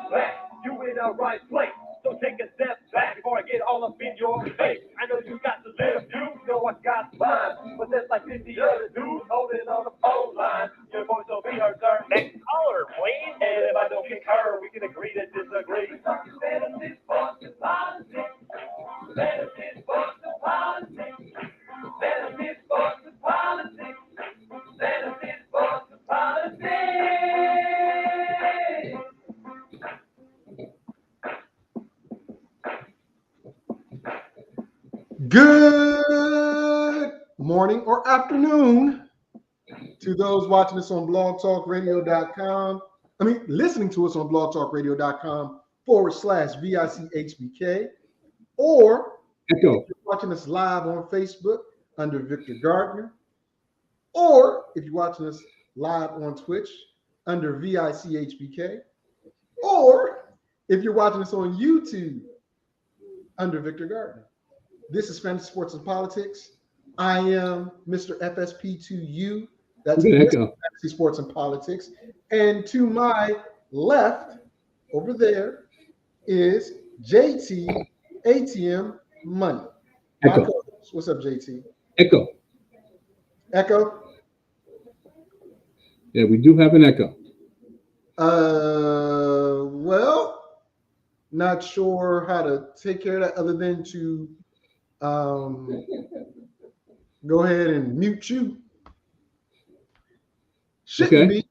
black. You in the right place. So take a step back before I get all up in your face. I know you got to live, you know I got mine. But there's like 50 other dudes holding on the phone line. Your voice will be heard, sir. Next caller, please. And if I don't concur, we can agree to disagree. Fantasy, sports, and politics. Fantasy, sports, and politics. Fantasy, sports, and politics. Fantasy, sports, and politics. Good morning or afternoon to those watching us on blogtalkradio.com. Listening to us on blogtalkradio.com/VICHBK, or if you're watching us live on Facebook under Victor Gardner, or if you're watching us live on Twitch under VICHBK, or if you're watching us on YouTube under Victor Gardner. This is Fantasy Sports and Politics. I am Mr. FSP to you. That's Fantasy Sports and Politics. And to my left, over there, is JT ATM Money. What's up, JT? Echo. Yeah, we do have an echo. Well, not sure how to take care of that other than to go ahead and mute you. Shouldn't be.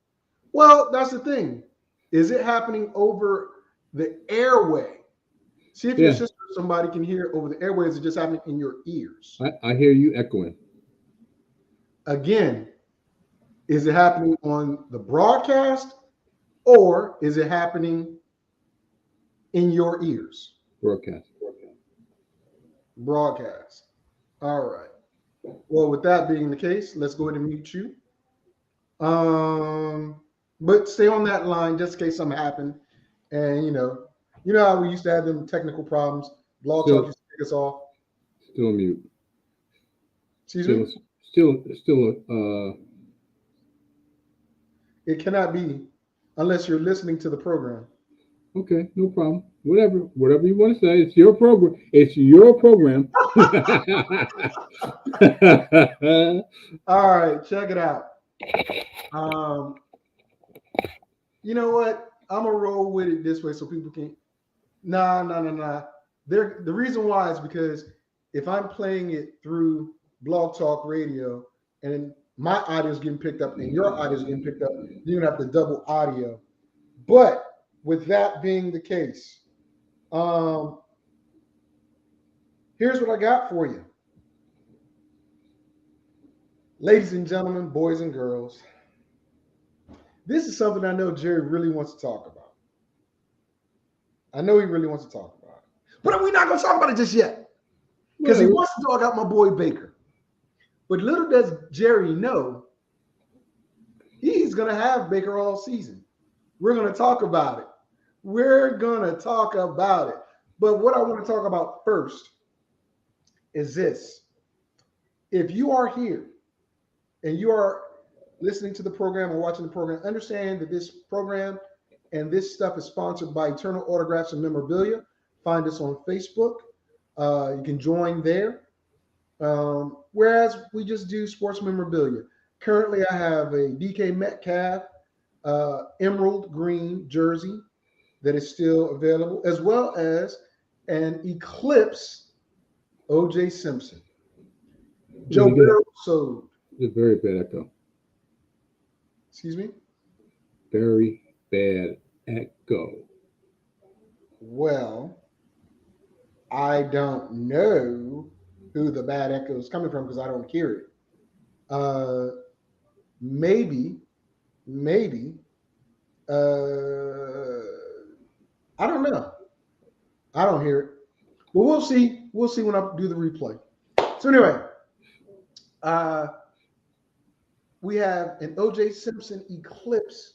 Well, that's the thing. Is it happening over the airway? See if your sister or somebody can hear it over the airway. Is it just happening in your ears? I hear you echoing. Again, is it happening on the broadcast or is it happening in your ears? Broadcast. All right. Well, with that being the case, let's go ahead and mute you. But stay on that line just in case something happened. And you know how we used to have them technical problems. Blog Talk used to take us off. Still mute. Excuse me? Still. It cannot be unless you're listening to the program. Okay, no problem. Whatever you want to say. It's your program. All right, check it out. You know what? I'm gonna roll with it this way so people can. Nah. The reason why is because if I'm playing it through Blog Talk Radio and my audio is getting picked up and your audio is getting picked up, you're gonna have the double audio. But with that being the case, here's what I got for you. Ladies and gentlemen, boys and girls, this is something I know Jerry really wants to talk about. I know he really wants to talk about it. But we're not going to talk about it just yet. Because he wants to talk about my boy Baker. But little does Jerry know, he's going to have Baker all season. We're going to talk about it. But what I want to talk about first is this. If you are here and you are listening to the program or watching the program, understand that this program and this stuff is sponsored by Eternal Autographs and Memorabilia. Find us on Facebook. You can join there. Whereas we just do sports memorabilia. Currently, I have a DK Metcalf emerald green jersey that is still available, as well as an Eclipse O.J. Simpson. Joe Burrow sold. It's very bad echo. Excuse me? Very bad echo. Well, I don't know who the bad echo is coming from because I don't hear it. Maybe. I don't know. I don't hear it. But we'll see. We'll see when I do the replay. So anyway, we have an O.J. Simpson Eclipse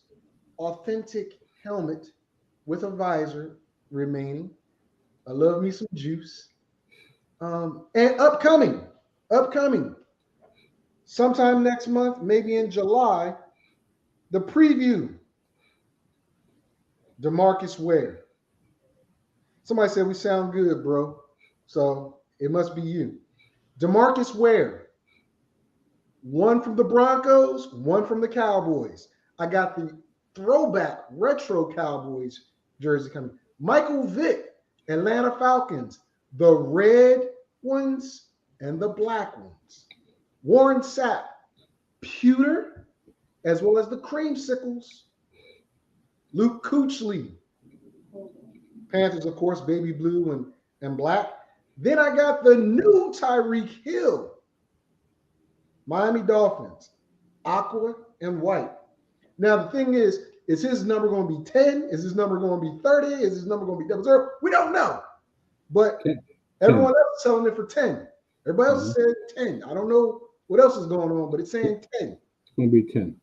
authentic helmet with a visor remaining. I love me some juice. And upcoming, sometime next month, maybe in July, the preview. DeMarcus Ware. Somebody said we sound good, bro. So it must be you. DeMarcus Ware. One from the Broncos, one from the Cowboys. I got the throwback retro Cowboys jersey coming. Michael Vick, Atlanta Falcons. The red ones and the black ones. Warren Sapp, pewter, as well as the creamsicles. Luke Kuechly, Panthers, of course, baby blue and black. Then I got the new Tyreek Hill, Miami Dolphins, aqua and white. Now, the thing is his number going to be 10? Is his number going to be 30? Is his number going to be 00? We don't know. But everyone else is selling it for 10. Everybody else said 10. I don't know what else is going on, but it's saying 10. It's going to be 10.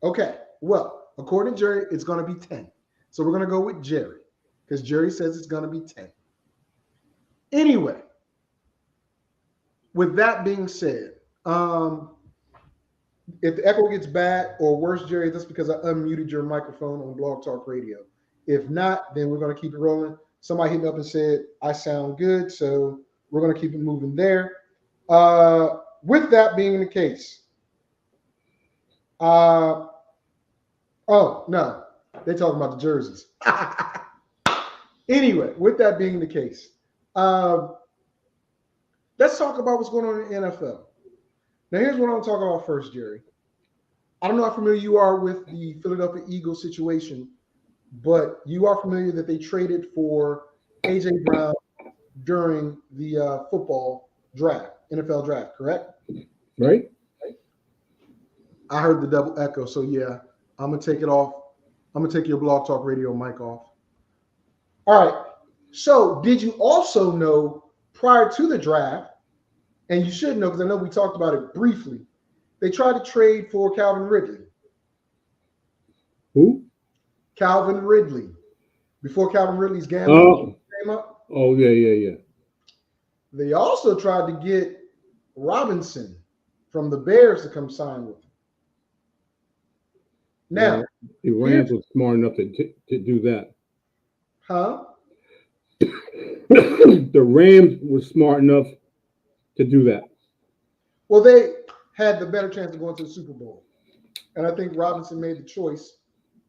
Okay. Well, according to Jerry, it's going to be 10. So we're going to go with Jerry because Jerry says it's going to be 10. Anyway, with that being said, if the echo gets bad or worse, Jerry, that's because I unmuted your microphone on Blog Talk Radio. If not, then we're going to keep it rolling. Somebody hit me up and said, I sound good, so we're going to keep it moving there. With that being the case, oh, no, they're talking about the jerseys. Anyway, with that being the case, let's talk about what's going on in the NFL. Now, here's what I'm talking about first, Jerry. I don't know how familiar you are with the Philadelphia Eagles situation, but you are familiar that they traded for A.J. Brown during the football draft, NFL draft, correct? Right. I heard the double echo, so yeah, I'm going to take it off. I'm going to take your Blog Talk Radio mic off. All right. So did you also know prior to the draft, and you should know because I know we talked about it briefly, they tried to trade for Calvin Ridley. Who? Calvin Ridley. Before Calvin Ridley's gambling came up. Oh, yeah. They also tried to get Robinson from the Bears to come sign with him. Now, the Rams were smart enough to do that. Huh? The Rams were smart enough to do that. Well, they had the better chance of going to the Super Bowl. And I think Robinson made the choice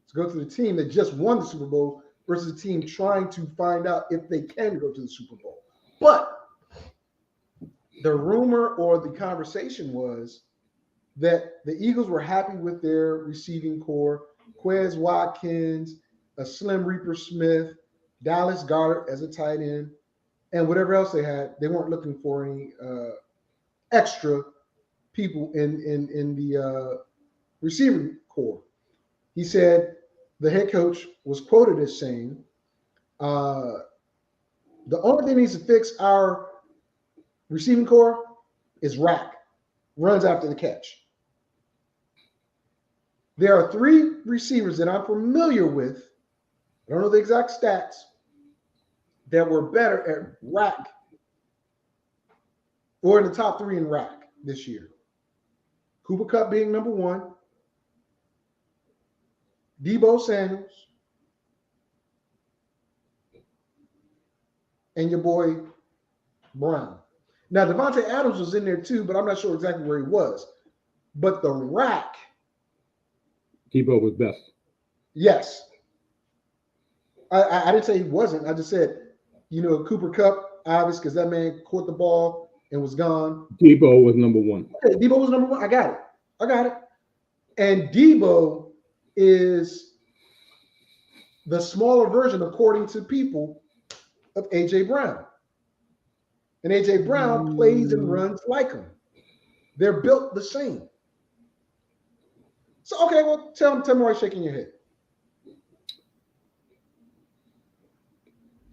to go to the team that just won the Super Bowl versus a team trying to find out if they can go to the Super Bowl. But the rumor or the conversation was that the Eagles were happy with their receiving core, Quez Watkins, a Slim Reaper Smith, Dallas Goedert as a tight end, and whatever else they had. They weren't looking for any extra people in the receiving core. He said the head coach was quoted as saying, the only thing that needs to fix our receiving core is runs after the catch. There are 3 receivers that I'm familiar with, I don't know the exact stats, that were better at rack or in the top 3 in rack this year. Cooper Kupp being number 1, Deebo Samuels, and your boy Brown. Now, Devontae Adams was in there too, but I'm not sure exactly where he was. But the rack. Deebo was best. Yes. I didn't say he wasn't. I just said, Cooper Kupp, obvious, because that man caught the ball and was gone. Deebo was number 1. Okay, Deebo was number 1. I got it. And Deebo is the smaller version, according to people, of A.J. Brown. And A.J. Brown plays and runs like him. They're built the same. So, okay, well, tell me why you're shaking your head.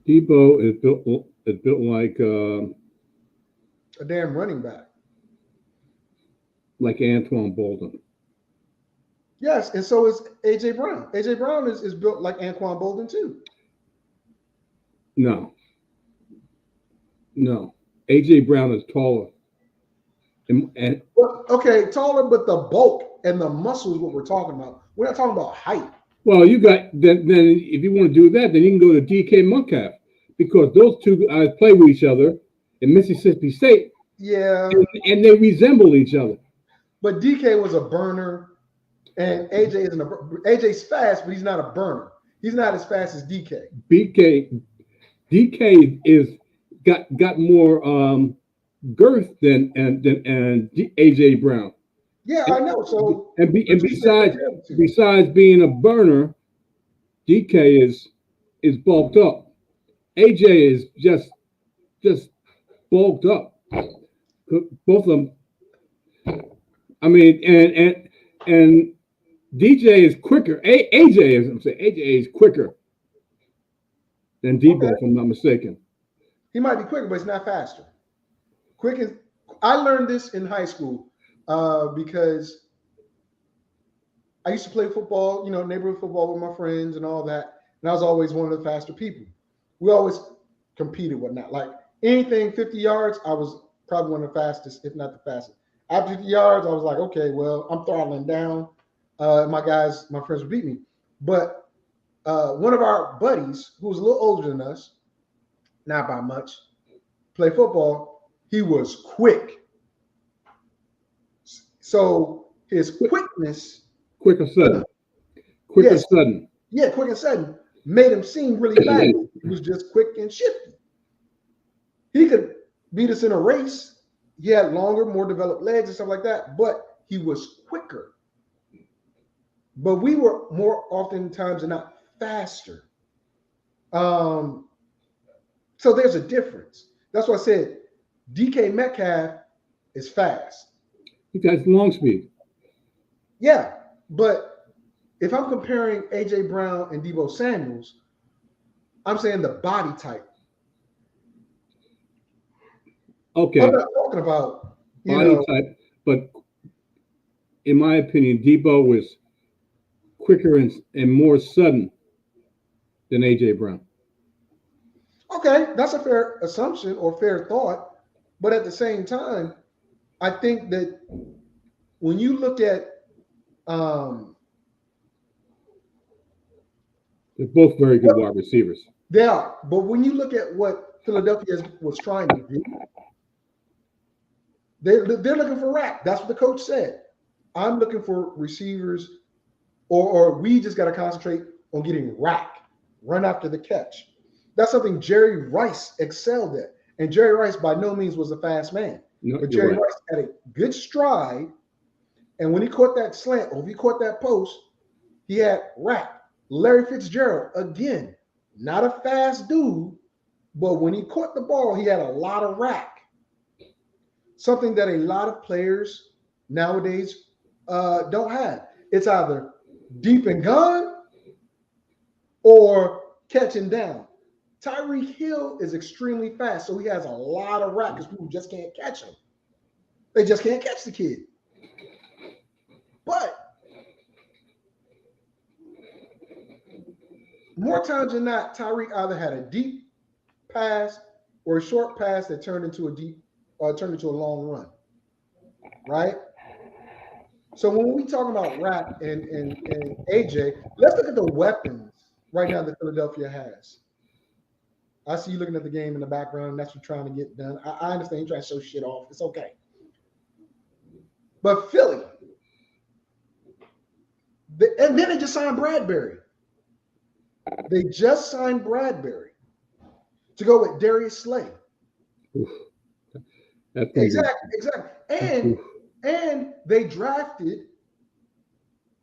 Deebo is built like a damn running back. Like Antoine Bolden. Yes, and so is A.J. Brown. A.J. Brown is built like Antoine Bolden too. No. A.J. Brown is taller. And well, okay, taller, but the bulk and the muscle is what we're talking about. We're not talking about height. Well, you got then if you want to do that, then you can go to DK Metcalf because those two guys play with each other in Mississippi State, Yeah, and they resemble each other. but DK was a burner, and AJ isn't a. AJ's fast, but he's not a burner. He's not as fast as DK. DK is got more girth than AJ Brown. Yeah, I know. So, And but you said besides compare the two. besides being a burner, DK is bulked up. AJ is just bulked up. Both of them. I mean, and DJ is quicker. AJ is I'm saying AJ is quicker than Debo, Okay, if I'm not mistaken. he might be quicker, but he's not faster. Quick is. I learned this in high school because I used to play football, neighborhood football with my friends and all that, and I was always one of the faster people. We always competed, whatnot. Like anything 50 yards, I was probably one of the fastest, if not the fastest. After 50 yards, I was like, okay, well, I'm throttling down. My friends would beat me. But one of our buddies, who was a little older than us, not by much, play football. He was quick. So his quickness, Quicker sudden. Quicker yes, sudden. yeah, quick and sudden, made him seem really fast. He was just quick and shifty. He could beat us in a race. He had longer, more developed legs and stuff like that, but he was quicker. But we were more oftentimes than not faster. Um, so there's a difference. That's why I said DK Metcalf is fast. He got long speed. Yeah, but if I'm comparing AJ Brown and Debo Samuels, I'm saying the body type. I'm Okay, not talking about, body type, but in my opinion, Debo was quicker and more sudden than AJ Brown. okay, that's a fair assumption or fair thought. But at the same time, I think that when you look at, um, They're both very good wide receivers. they are, but when you look at what Philadelphia was trying to do, they're looking for rack. That's what the coach said. I'm looking for receivers, or we just got to concentrate on getting rack, run after the catch. That's something Jerry Rice excelled at. And Jerry Rice by no means was a fast man, No, but you're Jerry right. Rice had a good stride. And when he caught that slant, or if he caught that post, he had rack. Larry Fitzgerald, again, not a fast dude, but when he caught the ball, he had a lot of rack. Something that a lot of players nowadays don't have. It's either deep and gone or catching down. Tyreek Hill is extremely fast, so he has a lot of rack because people just can't catch him. They just can't catch the kid. But more times than not, Tyreek either had a deep pass or a short pass that turned into a long run, right? So when we talk about Rack and AJ, let's look at the weapons right now that Philadelphia has. I see you looking at the game in the background, and that's what you're trying to get done. I understand you're trying to show shit off. It's okay. But Philly, and then they just signed Bradbury. They just signed Bradbury to go with Darius Slay. Oof, that's gonna be Exactly. And they drafted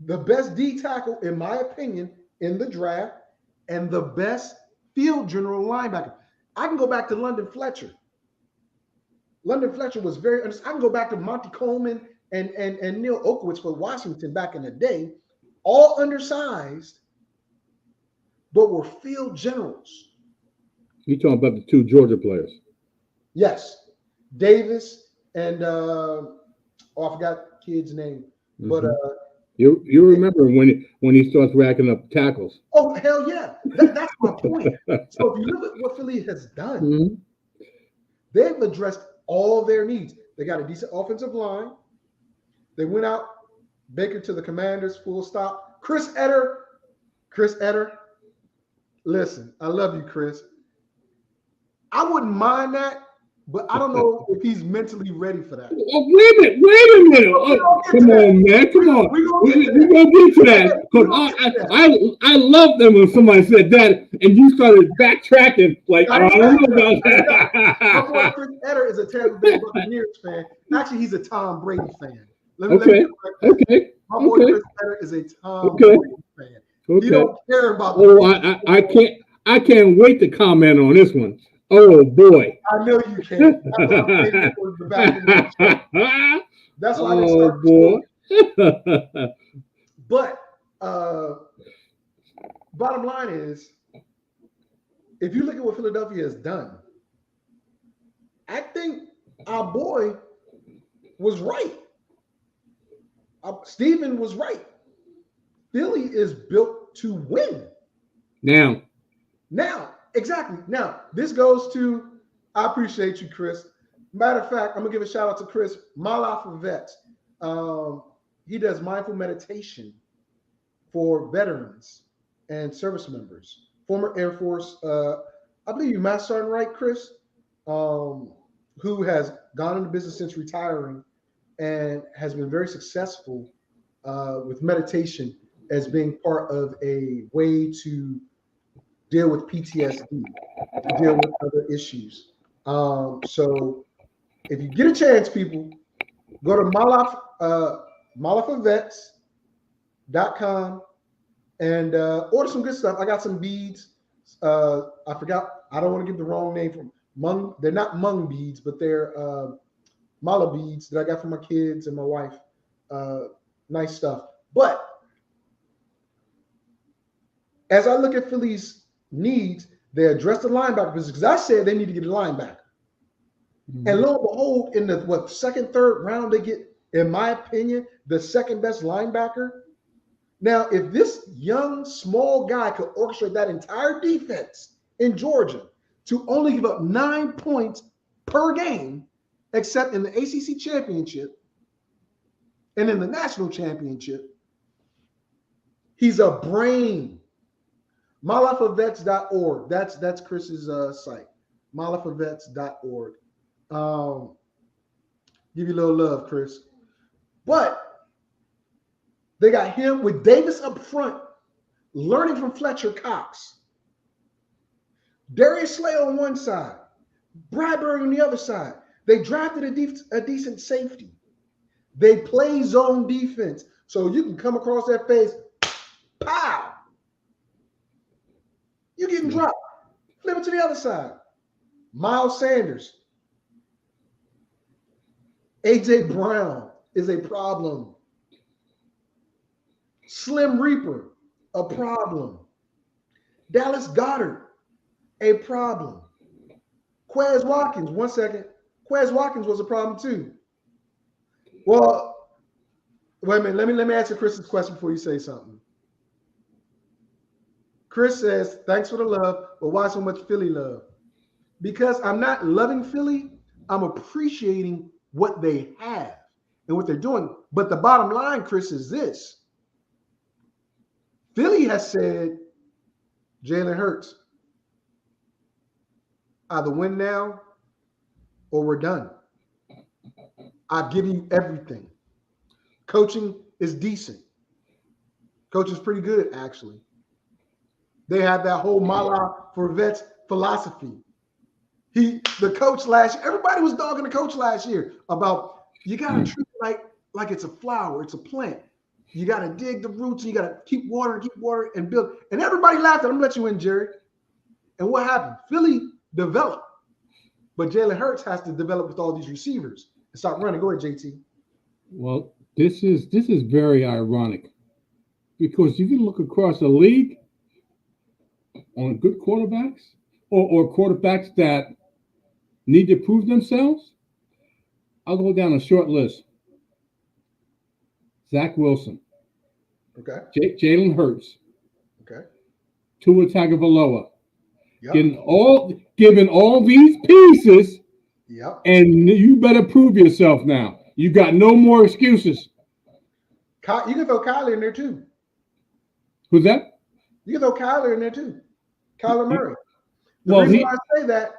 the best D tackle, in my opinion, in the draft, and the best field general linebacker. I can go back to London Fletcher. London Fletcher was very. I can go back to Monty Coleman and Neil Oakowitz for Washington back in the day, all undersized, but were field generals. you talking about the two Georgia players. Yes, Davis and I forgot the kid's name, but You remember when he starts racking up tackles. oh hell yeah, that's my point. So if you look at what Philly has done, Mhm. they've addressed all their needs. They got a decent offensive line. They went out Baker to the Commanders, full stop. Chris Eder, Chris Etter, listen, I love you, Chris. I wouldn't mind that, but I don't know if he's mentally ready for that. Oh, wait a minute. Oh, come on, man. Come on. We're going to get to that. Because I love them when somebody said that and you started backtracking. Like, I don't know about that. My boy Chris Etter is a Tampa Bay Buccaneers fan. Actually, he's a Tom Brady fan. Okay. My boy Chris Etter is a Tom Brady fan. Okay. He don't care about I can't wait to comment on this one. Oh boy! I know you can. That's why they start. Boy. But bottom line is, if you look at what Philadelphia has done, I think our boy was right. Steven was right. Philly is built to win. Now, exactly. Now, this goes to, I appreciate you, Chris. Matter of fact, I'm going to give a shout out to Chris Mala for Vets. He does mindful meditation for veterans and service members. Former Air Force, I believe you Master Sergeant, right, Chris? Who has gone into business since retiring and has been very successful with meditation as being part of a way to deal with PTSD, to deal with other issues. So if you get a chance, people, go to malafavets.com and order some good stuff. I got some beads. I forgot. I don't want to give the wrong name from Hmong. They're not Hmong beads, but they're mala beads that I got for my kids and my wife. Nice stuff. But as I look at Philly's needs, they address the linebacker position because I said they need to get a linebacker. Mm-hmm. And lo and behold, in the second, third round, they get, in my opinion, the second best linebacker. Now, if this young, small guy could orchestrate that entire defense in Georgia to only give up 9 points per game, except in the ACC championship and in the national championship, he's a brain. malafavets.org. That's Chris's site. malafavets.org. Give you a little love, Chris. But they got him with Davis up front, learning from Fletcher Cox. Darius Slay on one side, Bradbury on the other side. They drafted a decent safety. They play zone defense. So you can come across that face, pow! You getting dropped. Flip it to the other side. Miles Sanders. A.J. Brown is a problem. Slim Reaper, a problem. Dallas Goedert, a problem. Quez Watkins, 1 second. Quez Watkins was a problem too. Well, wait a minute. Let me answer Chris's question before you say something. Chris says, thanks for the love, but why so much Philly love? Because I'm not loving Philly. I'm appreciating what they have and what they're doing. But the bottom line, Chris, is this. Philly has said, Jalen Hurts, either win now or we're done. I've given you everything. Coaching is decent. Coaching's pretty good, actually. They have that whole Mala for Vets philosophy. The coach last year, everybody was dogging the coach last year about you got to treat it like it's a flower, it's a plant. You got to dig the roots, and you got to keep watering and build. And everybody laughed at him. I'm going to let you in, Jerry. And what happened? Philly developed. But Jalen Hurts has to develop with all these receivers and start running. Go ahead, JT. Well, this is very ironic because you can look across the league on good quarterbacks or quarterbacks that need to prove themselves. I'll go down a short list. Zach Wilson. Okay. Jalen Hurts. Okay. Tua Tagovailoa. Yep. Given all these pieces. Yep. And you better prove yourself now. You got no more excuses. You can throw Kylie in there too. Who's that? You can throw Kyler in there too. Kyler Murray. The Well, reason he why I say that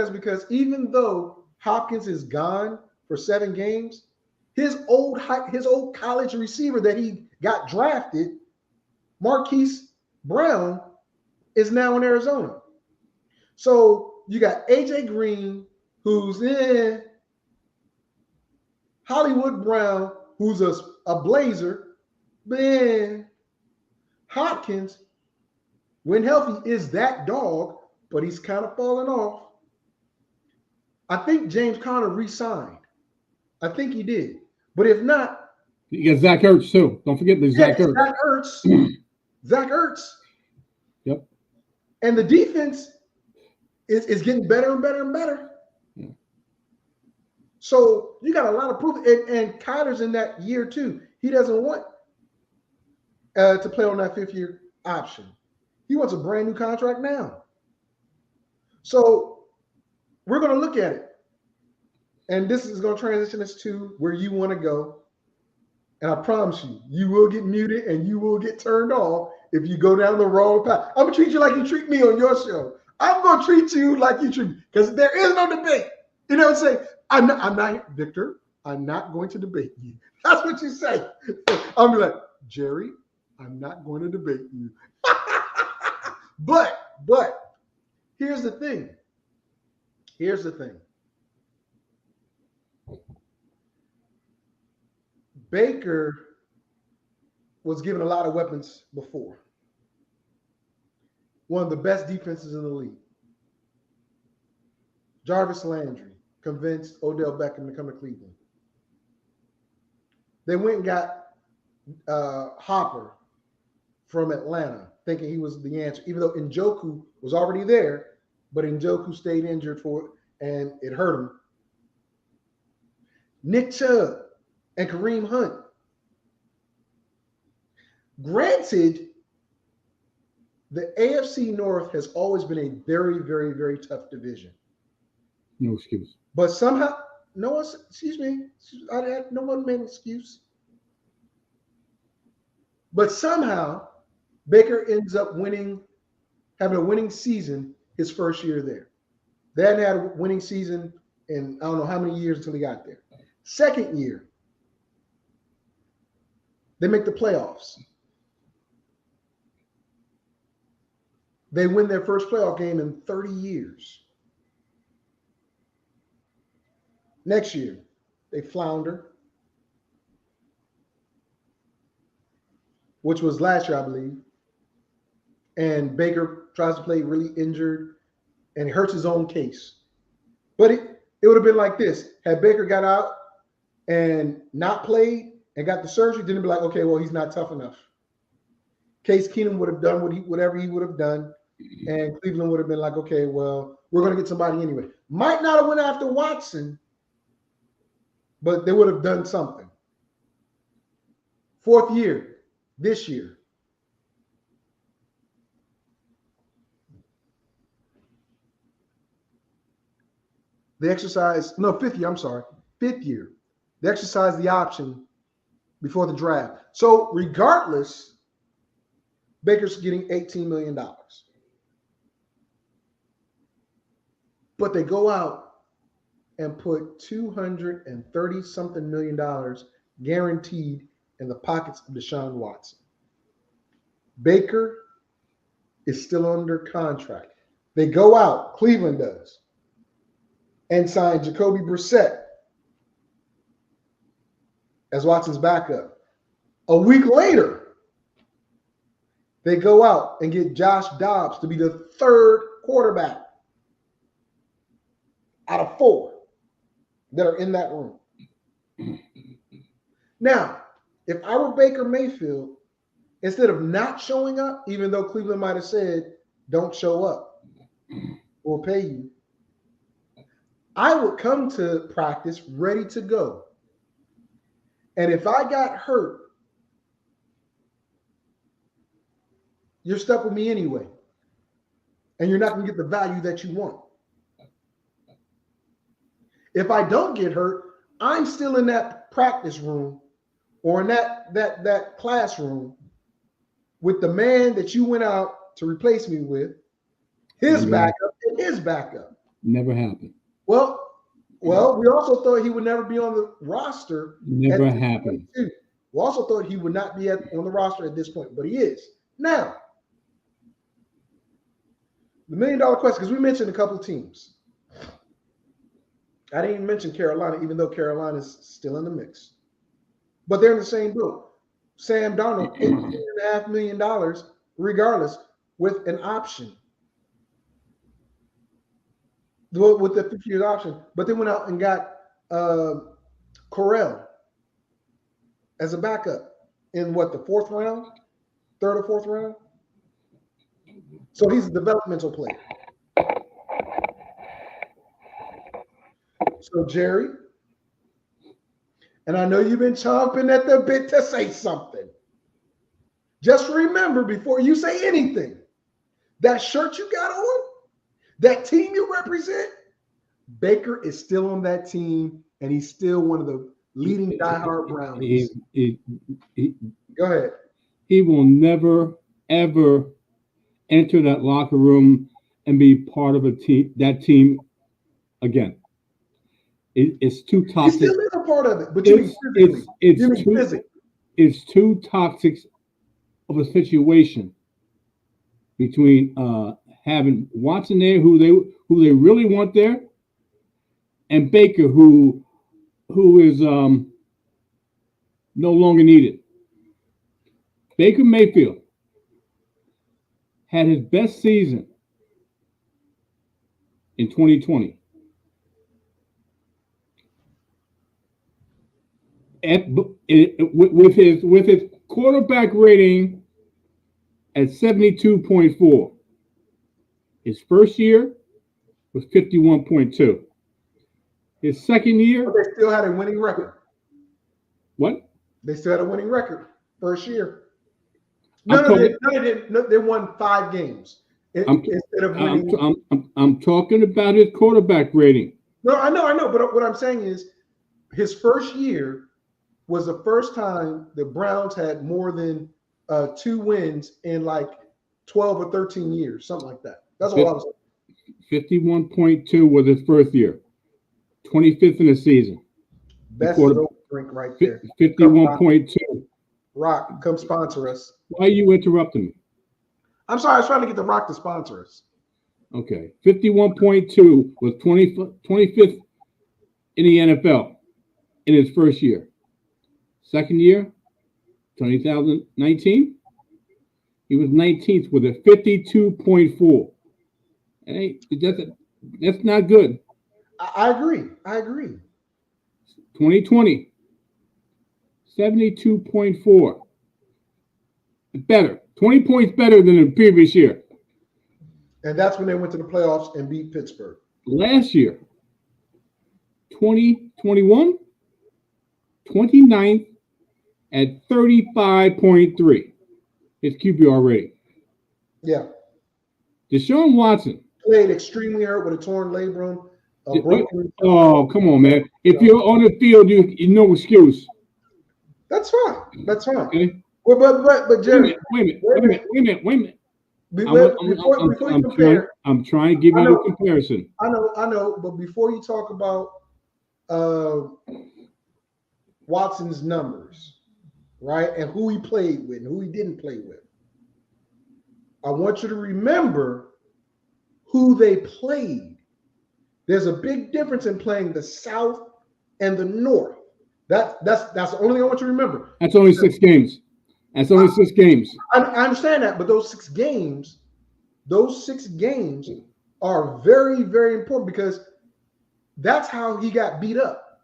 is because even though Hopkins is gone for 7 games, his old college receiver that he got drafted, Marquise Brown, is now in Arizona. So you got AJ Green, who's in Hollywood Brown, who's a Blazer, then Hopkins, when healthy, is that dog, but he's kind of falling off. I think James Conner re-signed. I think he did. But if not, you got Zach Ertz too. Don't forget the Zach Ertz. Zach Ertz. Zach Ertz. Yep. And the defense is getting better and better and better. Yeah. So you got a lot of proof. And Kyler's in that year too. He doesn't want to play on that 5th-year option. He wants a brand new contract now. So we're going to look at it. And this is going to transition us to where you want to go. And I promise you, you will get muted and you will get turned off if you go down the wrong path. I'm going to treat you like you treat me on your show. I'm going to treat you like you treat me, because there is no debate. You know what I'm saying? I'm not, Victor, I'm not going to debate you. That's what you say. I'm like, Jerry, I'm not going to debate you. But here's the thing. Baker was given a lot of weapons before. One of the best defenses in the league. Jarvis Landry convinced Odell Beckham to come to Cleveland. They went and got Hopper from Atlanta, thinking he was the answer, even though Njoku was already there, but Njoku stayed injured and it hurt him. Nick Chubb and Kareem Hunt. Granted, the AFC North has always been a very, very, very tough division. No excuse. But somehow, no one made an excuse. But somehow, Baker ends up having a winning season his first year there. They hadn't had a winning season in I don't know how many years until he got there. Second year, they make the playoffs. They win their first playoff game in 30 years. Next year, they flounder, which was last year, I believe. And Baker tries to play really injured and he hurts his own case. But it would have been like this. Had Baker got out and not played and got the surgery, then it'd be like, okay, well, he's not tough enough. Case Keenum would have done whatever he would have done. And Cleveland would have been like, okay, well, we're going to get somebody anyway. Might not have went after Watson, but they would have done something. 4th year, this year. They exercise, no, 5th year, I'm sorry. 5th year. They exercise the option before the draft. So regardless, Baker's getting $18 million. But they go out and put $230-something million guaranteed in the pockets of Deshaun Watson. Baker is still under contract. They go out, Cleveland does, and sign Jacoby Brissett as Watson's backup. A week later, they go out and get Josh Dobbs to be the 3rd quarterback out of 4 that are in that room. Now, if I were Baker Mayfield, instead of not showing up, even though Cleveland might have said, don't show up, we'll pay you, I would come to practice ready to go. And if I got hurt, you're stuck with me anyway. And you're not going to get the value that you want. If I don't get hurt, I'm still in that practice room or in that classroom with the man that you went out to replace me with, his backup and his backup. Never happened. Well, we also thought he would never be on the roster. Never happened. We also thought he would not be on the roster at this point, but he is. Now, the $1 million question, because we mentioned a couple of teams. I didn't even mention Carolina, even though Carolina is still in the mix. But they're in the same boat. Sam Darnold, $18.5 million, regardless, with an option. With the 50-year option. But they went out and got Correll as a backup in what, the fourth round? Third or fourth round? So he's a developmental player. So, Jerry, and I know you've been chomping at the bit to say something. Just remember before you say anything, that shirt you got on, that team you represent, Baker is still on that team, and he's still one of the leading diehard Brownies. Go ahead. He will never, ever enter that locker room and be part of that team again. It's too toxic. He still is a part of it, but it's too toxic of a situation between having Watson there, who they really want there, and Baker, who is no longer needed. Baker Mayfield had his best season in 2020. With his quarterback rating at 72.4. His first year was 51.2. His second year, but they still had a winning record. What? They still had a winning record first year. They didn't. No, they won 5 games instead of winning. I'm talking about his quarterback rating. No, I know. But what I'm saying is, his first year was the first time the Browns had more than 2 wins in like 12 or 13 years, something like that. That's all I was saying. 51.2 was his first year. 25th in the season. Best drink right there. 51.2. Rock, come sponsor us. Why are you interrupting me? I'm sorry, I was trying to get the Rock to sponsor us. Okay. 51.2 was 25th in the NFL in his first year. Second year, 2019, he was 19th with a 52.4. Hey, that's not good. I agree. 2020, 72.4. Better. 20 points better than the previous year. And that's when they went to the playoffs and beat Pittsburgh. Last year, 2021, 29th at 35.3. His QBR rating. Yeah. Deshaun Watson played extremely hurt with a torn labrum. Oh, come on, man. If you're on the field, you no excuse. That's fine. Okay. But Jerry, wait a minute. I'm trying to give you a comparison. I know. But before you talk about Watson's numbers, right, and who he played with and who he didn't play with, I want you to remember who they played. There's a big difference in playing the South and the North. That's the only thing I want you to remember. That's only 6 games. I understand that, but those 6 games are very, very important because that's how he got beat up.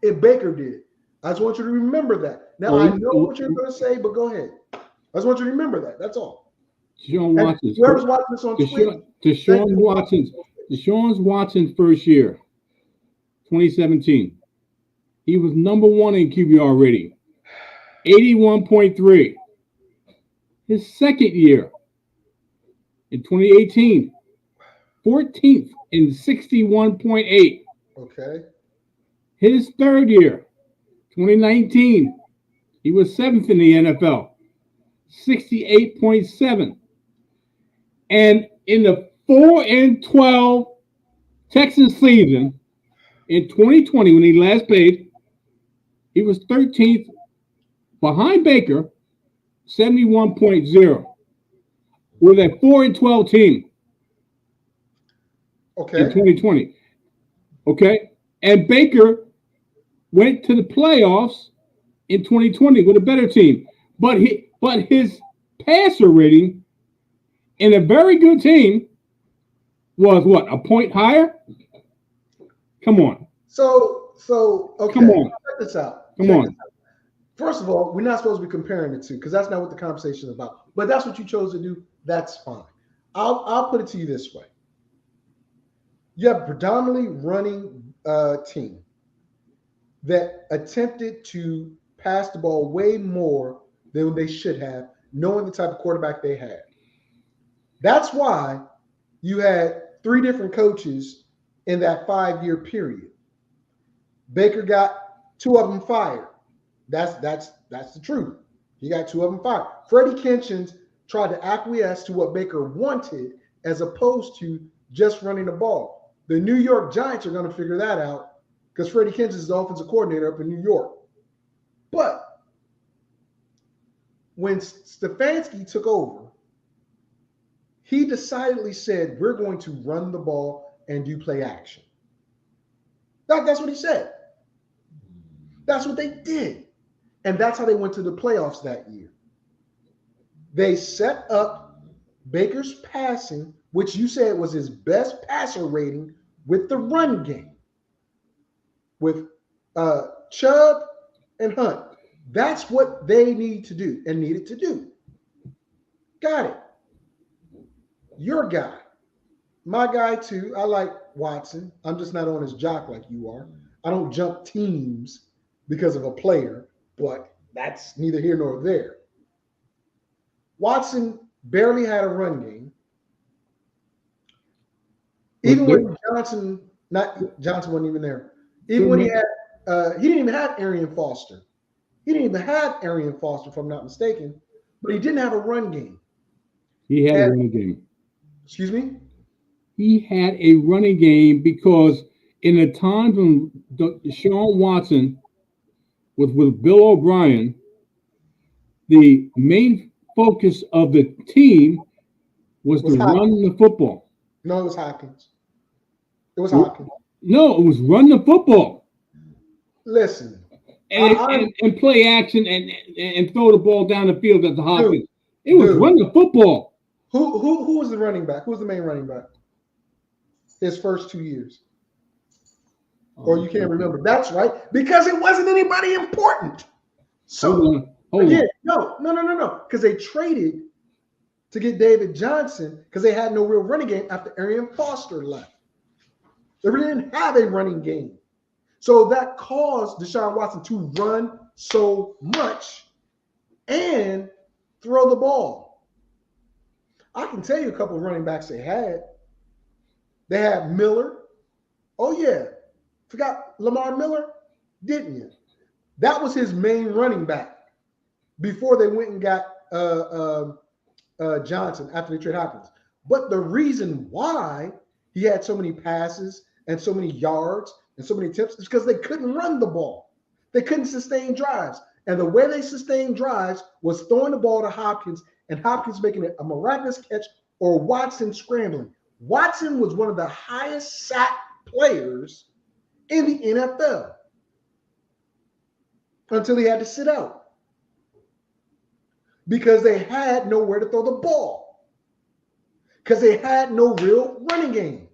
If Baker did it. I just want you to remember that. Now, I know what you're going to say, but go ahead. I just want you to remember that. That's all. Whoever's watching this on Twitter. Deshaun Watson's first year, 2017. He was number 1 in QBR rating, 81.3. His second year, in 2018, 14th in 61.8. Okay. His third year, 2019, He was 7th in the NFL, 68.7. And in the 4-12 Texans season in 2020, when he last played, he was 13th behind Baker, 71.0, with a 4-12 team in 2020. Okay? And Baker went to the playoffs in 2020 with a better team. But his passer rating in a very good team was what, a point higher? Come on. So okay. Come on. Check this out. Come on. First of all, we're not supposed to be comparing the two because that's not what the conversation is about. But that's what you chose to do. That's fine. I'll put it to you this way. You have a predominantly running team that attempted to pass the ball way more than they should have, knowing the type of quarterback they had. That's why you had 3 different coaches in that 5-year period. Baker got 2 of them fired. That's the truth. He got 2 of them fired. Freddie Kitchens tried to acquiesce to what Baker wanted as opposed to just running the ball. The New York Giants are going to figure that out because Freddie Kitchens is the offensive coordinator up in New York. But when Stefanski took over, he decidedly said, we're going to run the ball and do play action. That's what he said. That's what they did. And that's how they went to the playoffs that year. They set up Baker's passing, which you said was his best passer rating, with the run game, with Chubb and Hunt. That's what they need to do and needed to do. Got it. Your guy. My guy, too. I like Watson. I'm just not on his jock like you are. I don't jump teams because of a player, but that's neither here nor there. Watson barely had a run game. Even when Johnson wasn't even there. Even when he didn't even have Arian Foster. He didn't even have Arian Foster, if I'm not mistaken, but he didn't have a run game. He had a running game. Excuse me? He had a running game because in the time when Deshaun Watson was with Bill O'Brien, the main focus of the team was to run the football. No, it was Hopkins. It was Hopkins. No, it was run the football. Listen. And play action and throw the ball down the field at the Hopkins. It was run the football. Who was the running back? Who was the main running back? His first 2 years. Or you can't remember. That's right. Because it wasn't anybody important. So Hold on. No. Because they traded to get David Johnson because they had no real running game after Arian Foster left. They really didn't have a running game. So that caused Deshaun Watson to run so much and throw the ball. I can tell you a couple of running backs they had. They had Miller. Oh, yeah. Forgot Lamar Miller? Didn't you? That was his main running back before they went and got Johnson after they traded Hopkins. But the reason why he had so many passes and so many yards and so many attempts is because they couldn't run the ball. They couldn't sustain drives. And the way they sustained drives was throwing the ball to Hopkins and Hopkins making it a miraculous catch or Watson scrambling. Watson was one of the highest sack players in the NFL until he had to sit out because they had nowhere to throw the ball because they had no real running game.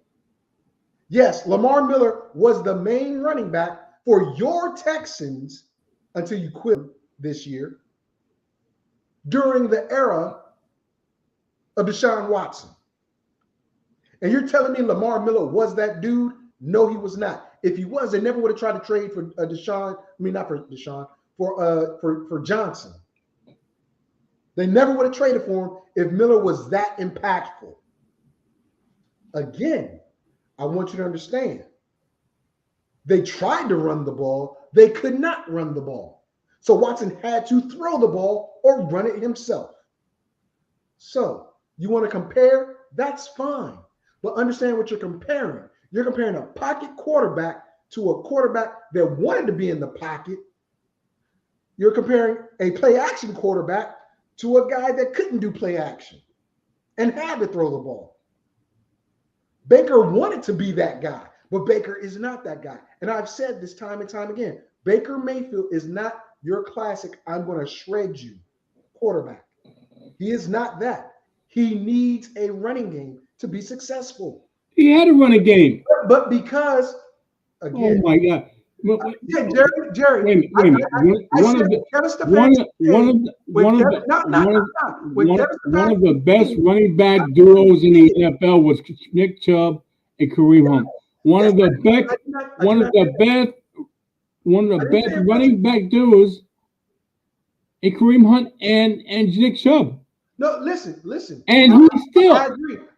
Yes, Lamar Miller was the main running back for your Texans until you quit this year during the era of Deshaun Watson. And you're telling me Lamar Miller was that dude? No, he was not. If he was, they never would have tried to trade for for Johnson. They never would have traded for him if Miller was that impactful. Again, I want you to understand. They tried to run the ball. They could not run the ball. So Watson had to throw the ball or run it himself. So you want to compare? That's fine. But understand what you're comparing. You're comparing a pocket quarterback to a quarterback that wanted to be in the pocket. You're comparing a play action quarterback to a guy that couldn't do play action and had to throw the ball. Baker wanted to be that guy, but Baker is not that guy. And I've said this time and time again, Baker Mayfield is not your classic, I'm going to shred you quarterback. He is not that. He needs a running game to be successful. He had a running game. But because, again, oh my God. Yeah, Jerry. Wait a minute. One of the best running back duos in the NFL was Nick Chubb and Kareem Hunt. One of the best running back duos in Kareem Hunt and Nick Chubb. No, listen. And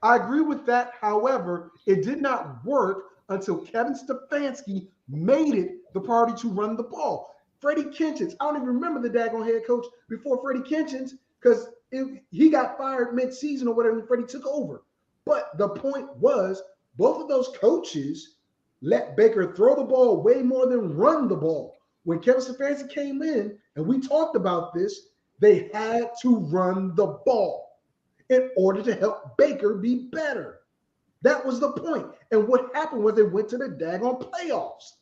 I agree with that. However, it did not work until Kevin Stefanski made it the priority to run the ball. Freddie Kitchens, I don't even remember the daggone head coach before Freddie Kitchens because he got fired mid-season or whatever when Freddie took over. But the point was both of those coaches let Baker throw the ball way more than run the ball. When Kevin Stefanski came in, and we talked about this, they had to run the ball in order to help Baker be better. That was the point. And what happened was they went to the daggone playoffs.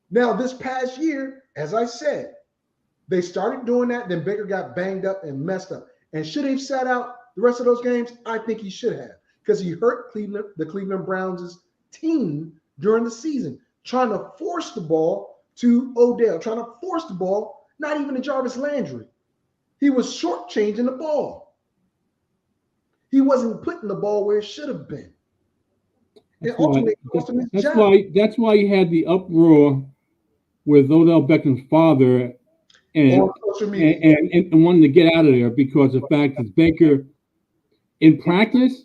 Now, this past year, as I said, they started doing that. Then Baker got banged up and messed up. And should he have sat out the rest of those games? I think he should have because he hurt the Cleveland Browns' team during the season, trying to force the ball to Odell, trying to force the ball, not even to Jarvis Landry. He was shortchanging the ball. He wasn't putting the ball where it should have been. That's why you had the uproar with Odell Beckham's father and wanting to get out of there because the fact that Baker in practice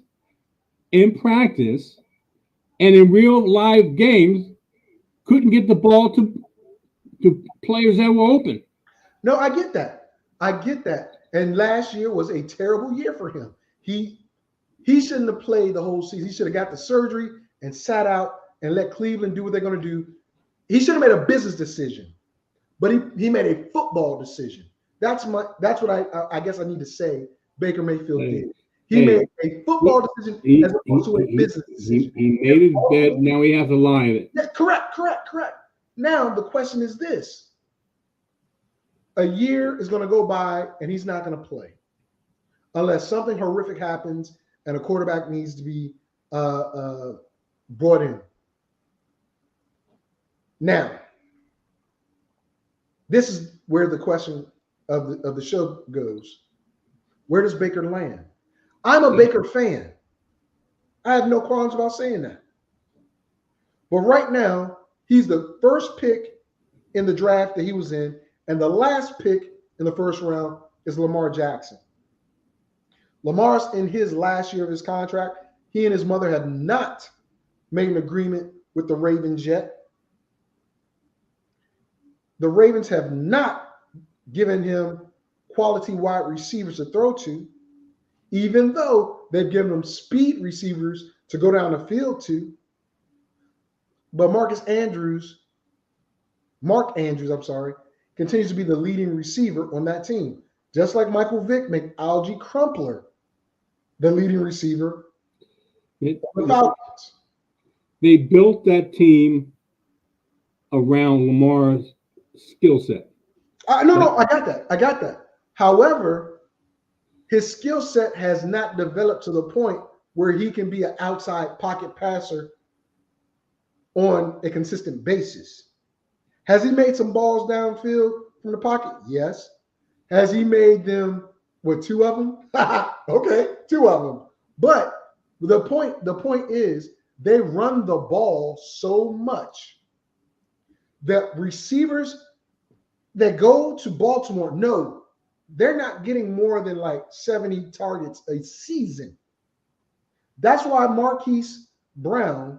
and in real live games couldn't get the ball to players that were open. No, I get that. And last year was a terrible year for him. He shouldn't have played the whole season. He should have got the surgery and sat out and let Cleveland do what they're going to do. He should have made a business decision, but he made a football decision. That's what I guess I need to say Baker Mayfield did. He made a football decision as opposed to a business decision. He made his bed. Now he has to lie in it. Yeah, correct. Now the question is this. A year is going to go by and he's not going to play unless something horrific happens and a quarterback needs to be brought in. Now, this is where the question of the show goes. Where does Baker land? I'm a Baker fan. I have no qualms about saying that. But right now, he's the first pick in the draft that he was in, and the last pick in the first round is Lamar Jackson. Lamar's in his last year of his contract. He and his mother have not made an agreement with the Ravens yet. The Ravens have not given him quality wide receivers to throw to, even though they've given him speed receivers to go down the field to. But Mark Andrews, continues to be the leading receiver on that team. Just like Michael Vick made Algie Crumpler the leading receiver. The Falcons. They built that team around Lamar's skill set. No, I got that. However, his skill set has not developed to the point where he can be an outside pocket passer on a consistent basis. Has he made some balls downfield from the pocket? Yes. Has he made them with two of them? Okay, two of them. But the point is they run the ball so much that receivers that go to Baltimore, no, they're not getting more than like 70 targets a season. That's why Marquise Brown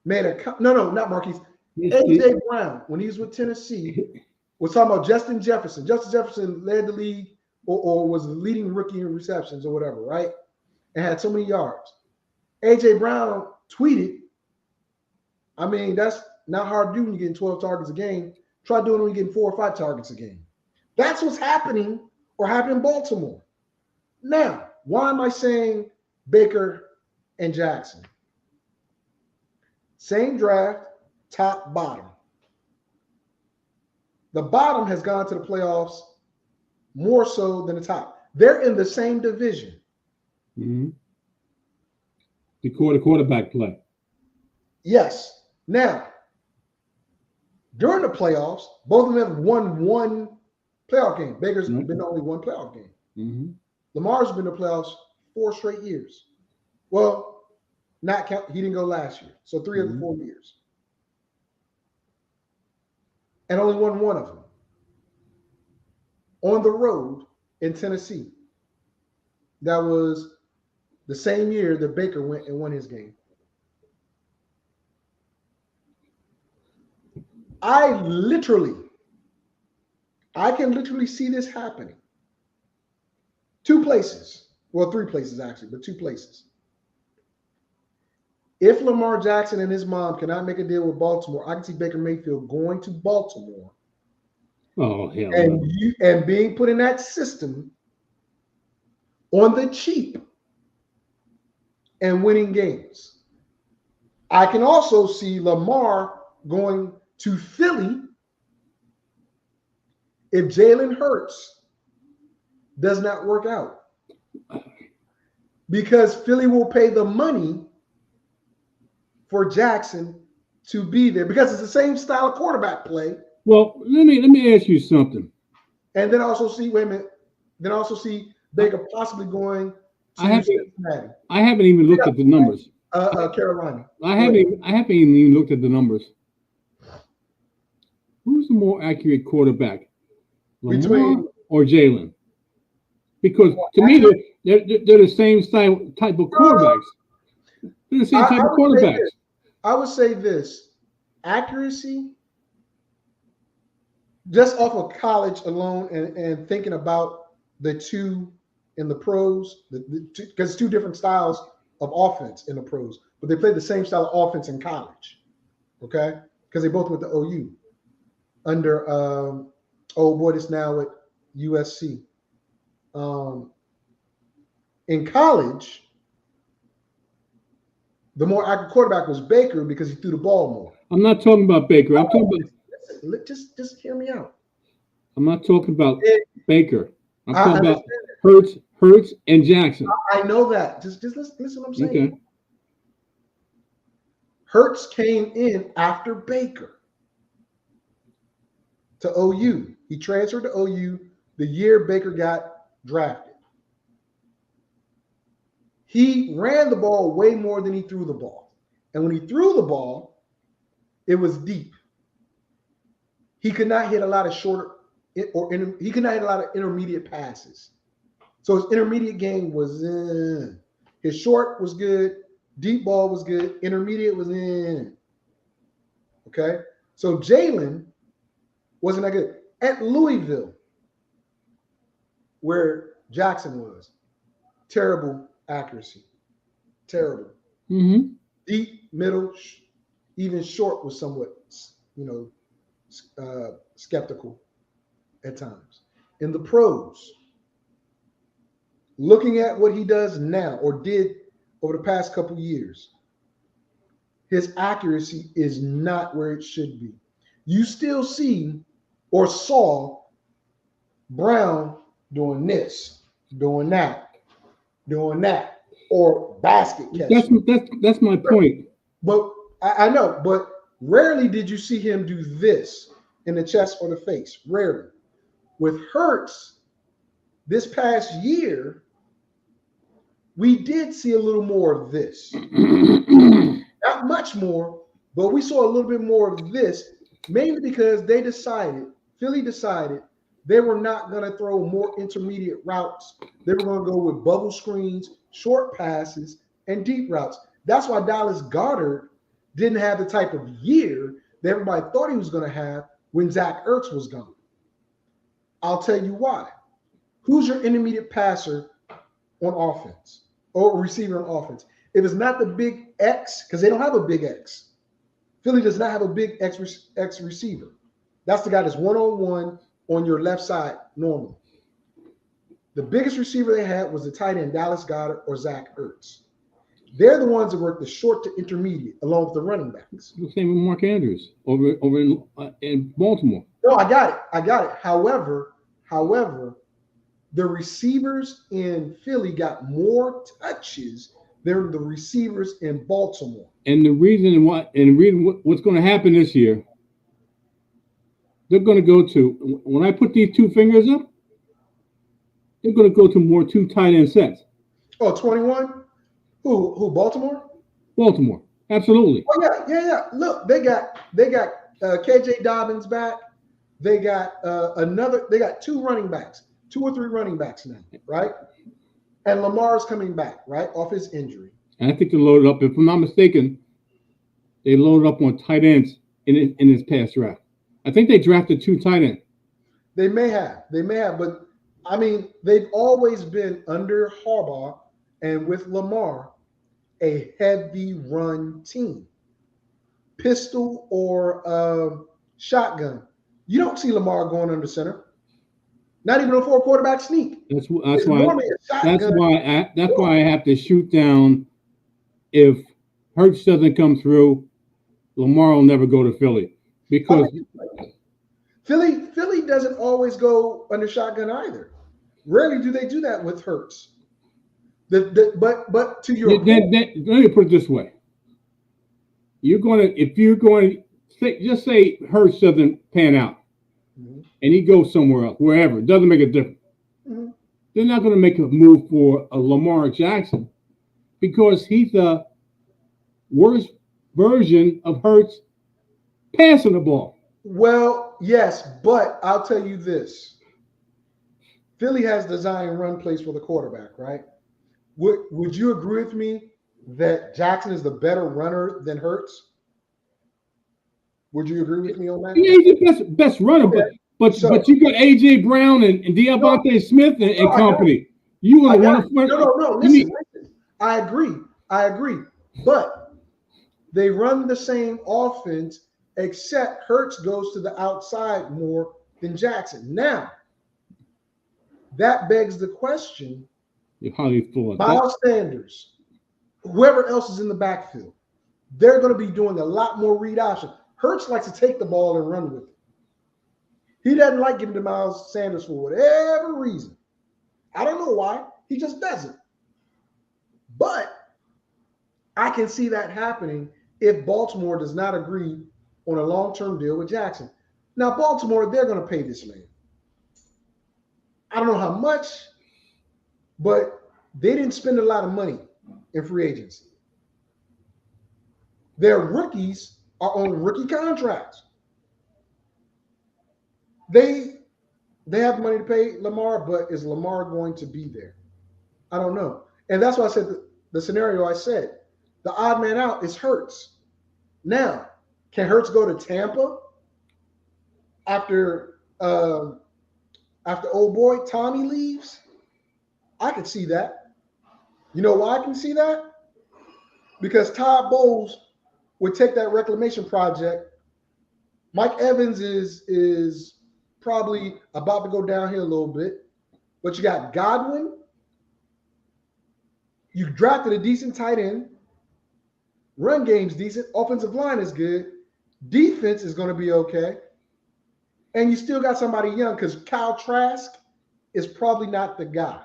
made not Marquise, A.J. Brown, when he was with Tennessee, We're talking about Justin Jefferson. Justin Jefferson led the league or was the leading rookie in receptions or whatever, right? And had so many yards. A.J. Brown tweeted, I mean, that's not hard to do when you're getting 12 targets a game. Try doing it when you're getting 4 or 5 targets a game. That's what's happening or happened in Baltimore. Now, why am I saying Baker and Jackson? Same draft, top, bottom. The bottom has gone to the playoffs more so than the top. They're in the same division. Mm-hmm. The quarterback play. Yes. Now, during the playoffs, both of them have won one playoff game. Baker's been only one playoff game. Mm-hmm. Lamar's been in the playoffs 4 straight years. Well, not count. He didn't go last year. So 3 of the 4 years. And only won one of them. On the road in Tennessee. That was the same year that Baker went and won his game. I can literally see this happening. 2 places. Well, 3 places actually, but 2 places. If Lamar Jackson and his mom cannot make a deal with Baltimore, I can see Baker Mayfield going to Baltimore. Oh, hell and being put in that system on the cheap and winning games. I can also see Lamar going to Philly if Jalen Hurts does not work out. Because Philly will pay the money for Jackson to be there because it's the same style of quarterback play. Well, let me ask you something. And then also see, Baker possibly going to Cincinnati. I haven't even looked at the numbers. Carolina. I haven't even looked at the numbers. Who's the more accurate quarterback, Lamar or Jalen? Because to me, they're the same type of quarterbacks. They're the same type of quarterbacks. I would say this: accuracy, just off of college alone, and thinking about the two in the pros, because it's 2 different styles of offense in the pros, but they play the same style of offense in college. Okay, because they both went to OU under that's now at USC. In college, the more accurate quarterback was Baker because he threw the ball more. I'm not talking about Baker. I'm talking about. Just hear me out. I'm not talking about Baker. I'm talking about Hurts, and Jackson. I know that. Just listen what I'm saying. Okay. Hurts came in after Baker to OU. He transferred to OU the year Baker got drafted. He ran the ball way more than he threw the ball. And when he threw the ball, it was deep. He could not hit a lot of he could not hit a lot of intermediate passes. So his intermediate game was his short was good, deep ball was good, intermediate was in. Okay? So Jalen wasn't that good. At Louisville, where Jackson was, terrible accuracy. Terrible. Mm-hmm. Deep, middle, even short was somewhat, skeptical at times. In the pros, looking at what he does now or did over the past couple years, his accuracy is not where it should be. You still see or saw Brown doing this, doing that, or basket catching. That's my point. But I know, but rarely did you see him do this in the chest or the face. Rarely. With Hurts, this past year, we did see a little more of this. Not much more, but we saw a little bit more of this, mainly because Philly decided they were not going to throw more intermediate routes. They were going to go with bubble screens, short passes, and deep routes. That's why Dallas Goedert didn't have the type of year that everybody thought he was going to have when Zach Ertz was gone. I'll tell you why. Who's your intermediate passer on offense or receiver on offense? If it's not the big X, because they don't have a big X. Philly does not have a big X receiver. That's the guy that's one-on-one on your left side normally. The biggest receiver they had was the tight end, Dallas Goedert or Zach Ertz. They're the ones that work the short to intermediate along with the running backs. The same with Mark Andrews over in Baltimore. No, I got it. However, the receivers in Philly got more touches than the receivers in Baltimore. And the reason what's going to happen this year, they're going to go to, when I put these two fingers up, they're going to go to more two tight end sets. Oh, 21? Who? Baltimore? Baltimore, absolutely. Oh yeah. Look, they got KJ Dobbins back. They got They got two or three running backs now, right? And Lamar's coming back, right, off his injury. And I think they loaded up. If I'm not mistaken, they loaded up on tight ends in this past draft. I think they drafted two tight ends. They may have, but I mean, they've always been under Harbaugh and with Lamar a heavy run team, pistol or shotgun. You don't see Lamar going under center. Not even a four quarterback sneak. That's why I have to shoot down. If Hurts doesn't come through, Lamar will never go to Philly because Philly doesn't always go under shotgun either. Rarely do they do that with Hurts. But to your let me put it this way: if you're going to just say Hurts doesn't pan out. Mm-hmm. And he goes somewhere else, wherever. It doesn't make a difference. Mm-hmm. They're not going to make a move for a Lamar Jackson because he's the worst version of Hurts passing the ball. Well, yes, but I'll tell you this. Philly has designed run plays for the quarterback, right? Would you agree with me that Jackson is the better runner than Hurts? Would you agree with me on that? Yeah, he's the best runner, okay. but you got A.J. Brown and Devontae Smith and company. You want to No. Listen. I agree. But they run the same offense, except Hurts goes to the outside more than Jackson. Now, that begs the question: Miles Sanders, whoever else is in the backfield, they're going to be doing a lot more read option. Hurts likes to take the ball and run with it. He doesn't like giving to Miles Sanders for whatever reason. I don't know why. He just doesn't. But I can see that happening if Baltimore does not agree on a long-term deal with Jackson. Now, Baltimore, they're going to pay this man. I don't know how much, but they didn't spend a lot of money in free agency. Their rookies are on rookie contracts. They have money to pay Lamar, but is Lamar going to be there? I don't know. And that's why I said the scenario I said. The odd man out is Hurts. Now, can Hurts go to Tampa after old boy Tommy leaves? I could see that. You know why I can see that? Because Todd Bowles would take that reclamation project. Mike Evans is probably about to go downhill a little bit, but you got Godwin. You drafted a decent tight end. Run game's decent. Offensive line is good. Defense is going to be okay. And you still got somebody young because Kyle Trask is probably not the guy.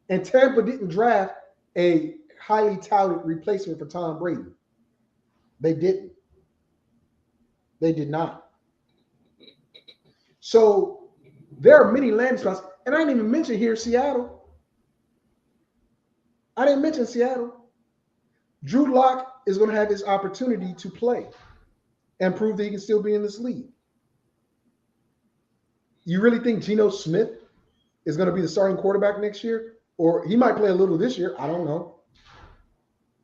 And Tampa didn't draft a highly touted replacement for Tom Brady. They didn't. They did not. So there are many landing spots. And I didn't even mention here Seattle. I didn't mention Seattle. Drew Lock is going to have his opportunity to play and prove that he can still be in this league. You really think Geno Smith is going to be the starting quarterback next year? Or he might play a little this year. I don't know.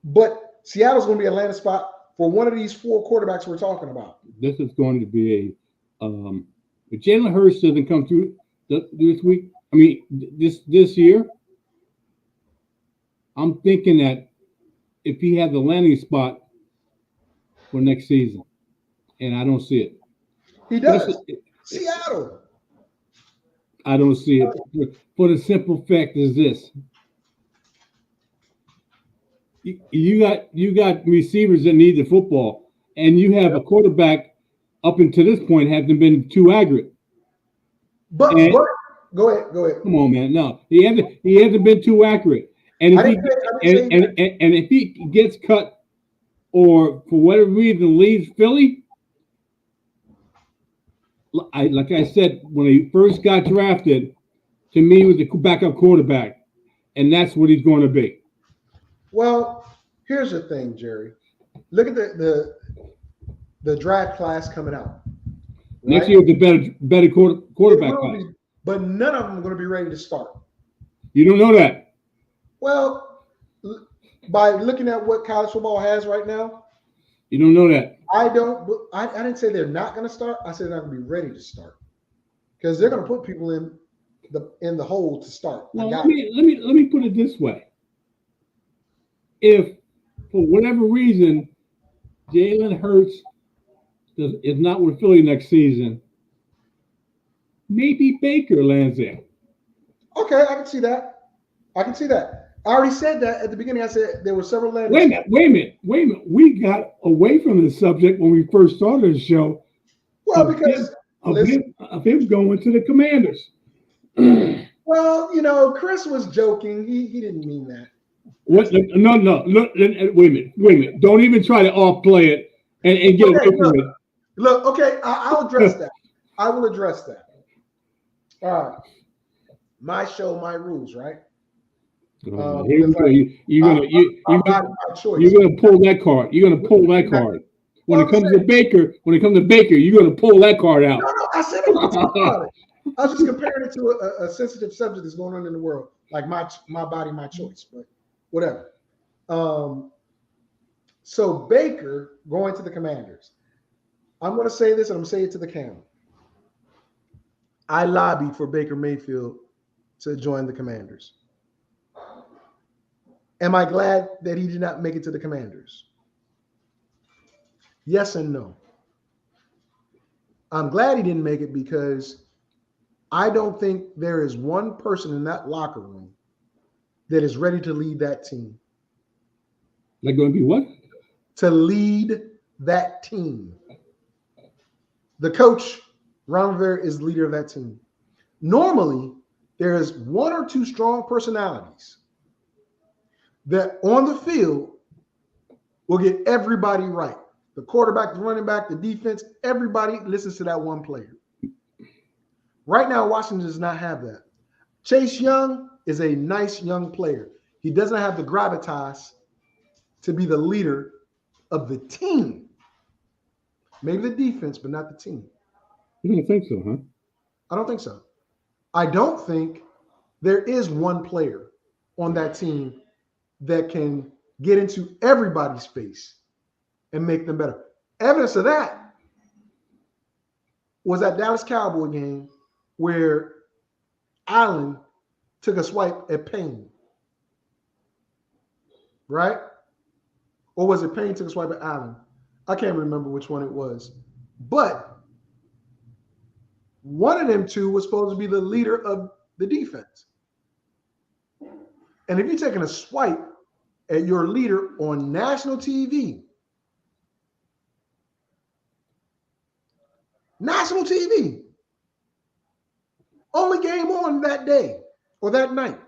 But Seattle's going to be a landing spot for one of these four quarterbacks we're talking about. This is going to be if Jalen Hurts doesn't come through, this week. I mean, this year. I'm thinking that if he had the landing spot for next season, and I don't see it. He does. Seattle. I don't see it for the simple fact is this: you got receivers that need the football, and you have a quarterback up until this point hasn't been too accurate. But go ahead. Come on, man. No, he hasn't been too accurate. And if he gets cut or for whatever reason leaves Philly, like I said when he first got drafted, to me he was the backup quarterback, and that's what he's going to be. Well, here's the thing, Jerry. Look at the draft class coming out. Right? Next year, the better quarterback class. But none of them are going to be ready to start. You don't know that. Well, by looking at what college football has right now, you don't know that. I didn't say they're not going to start. I said they're not going to be ready to start because they're going to put people in the hole to start. Well, let me put it this way: if for whatever reason Jalen Hurts is not with Philly next season, maybe Baker lands there. Okay, I can see that. I already said that at the beginning. I said there were several landings. Wait a minute. We got away from the subject when we first started the show. Well, because of him going to the Commanders. Well, Chris was joking. He didn't mean that. What? No. Look, wait a minute. Don't even try to off-play it and get away from it. Look, okay, I'll address that. I will address that. All right. My show, my rules, right? You're gonna pull that card. You're gonna pull that card. When it comes to Baker, you're gonna pull that card out. No, I said it was about it. I was just comparing it to a sensitive subject that's going on in the world, like my body, my choice, but whatever. So Baker going to the Commanders. I'm going to say this, and I'm going to say it to the camera. I lobbied for Baker Mayfield to join the Commanders. Am I glad that he did not make it to the Commanders? Yes and no. I'm glad he didn't make it because I don't think there is one person in that locker room that is ready to lead that team. Like going to be what? To lead that team. The coach, Ron Rivera, is the leader of that team. Normally, there is one or two strong personalities that on the field will get everybody right. The quarterback, the running back, the defense, everybody listens to that one player. Right now, Washington does not have that. Chase Young is a nice young player. He doesn't have the gravitas to be the leader of the team. Maybe the defense, but not the team. You don't think so, huh? I don't think so. I don't think there is one player on that team that can get into everybody's face and make them better. Evidence of that was that Dallas Cowboy game where Allen took a swipe at Payne. Right? Or was it Payne took a swipe at Allen? I can't remember which one it was. But one of them two was supposed to be the leader of the defense. And if you're taking a swipe at your leader on national TV, only game on that day or that night,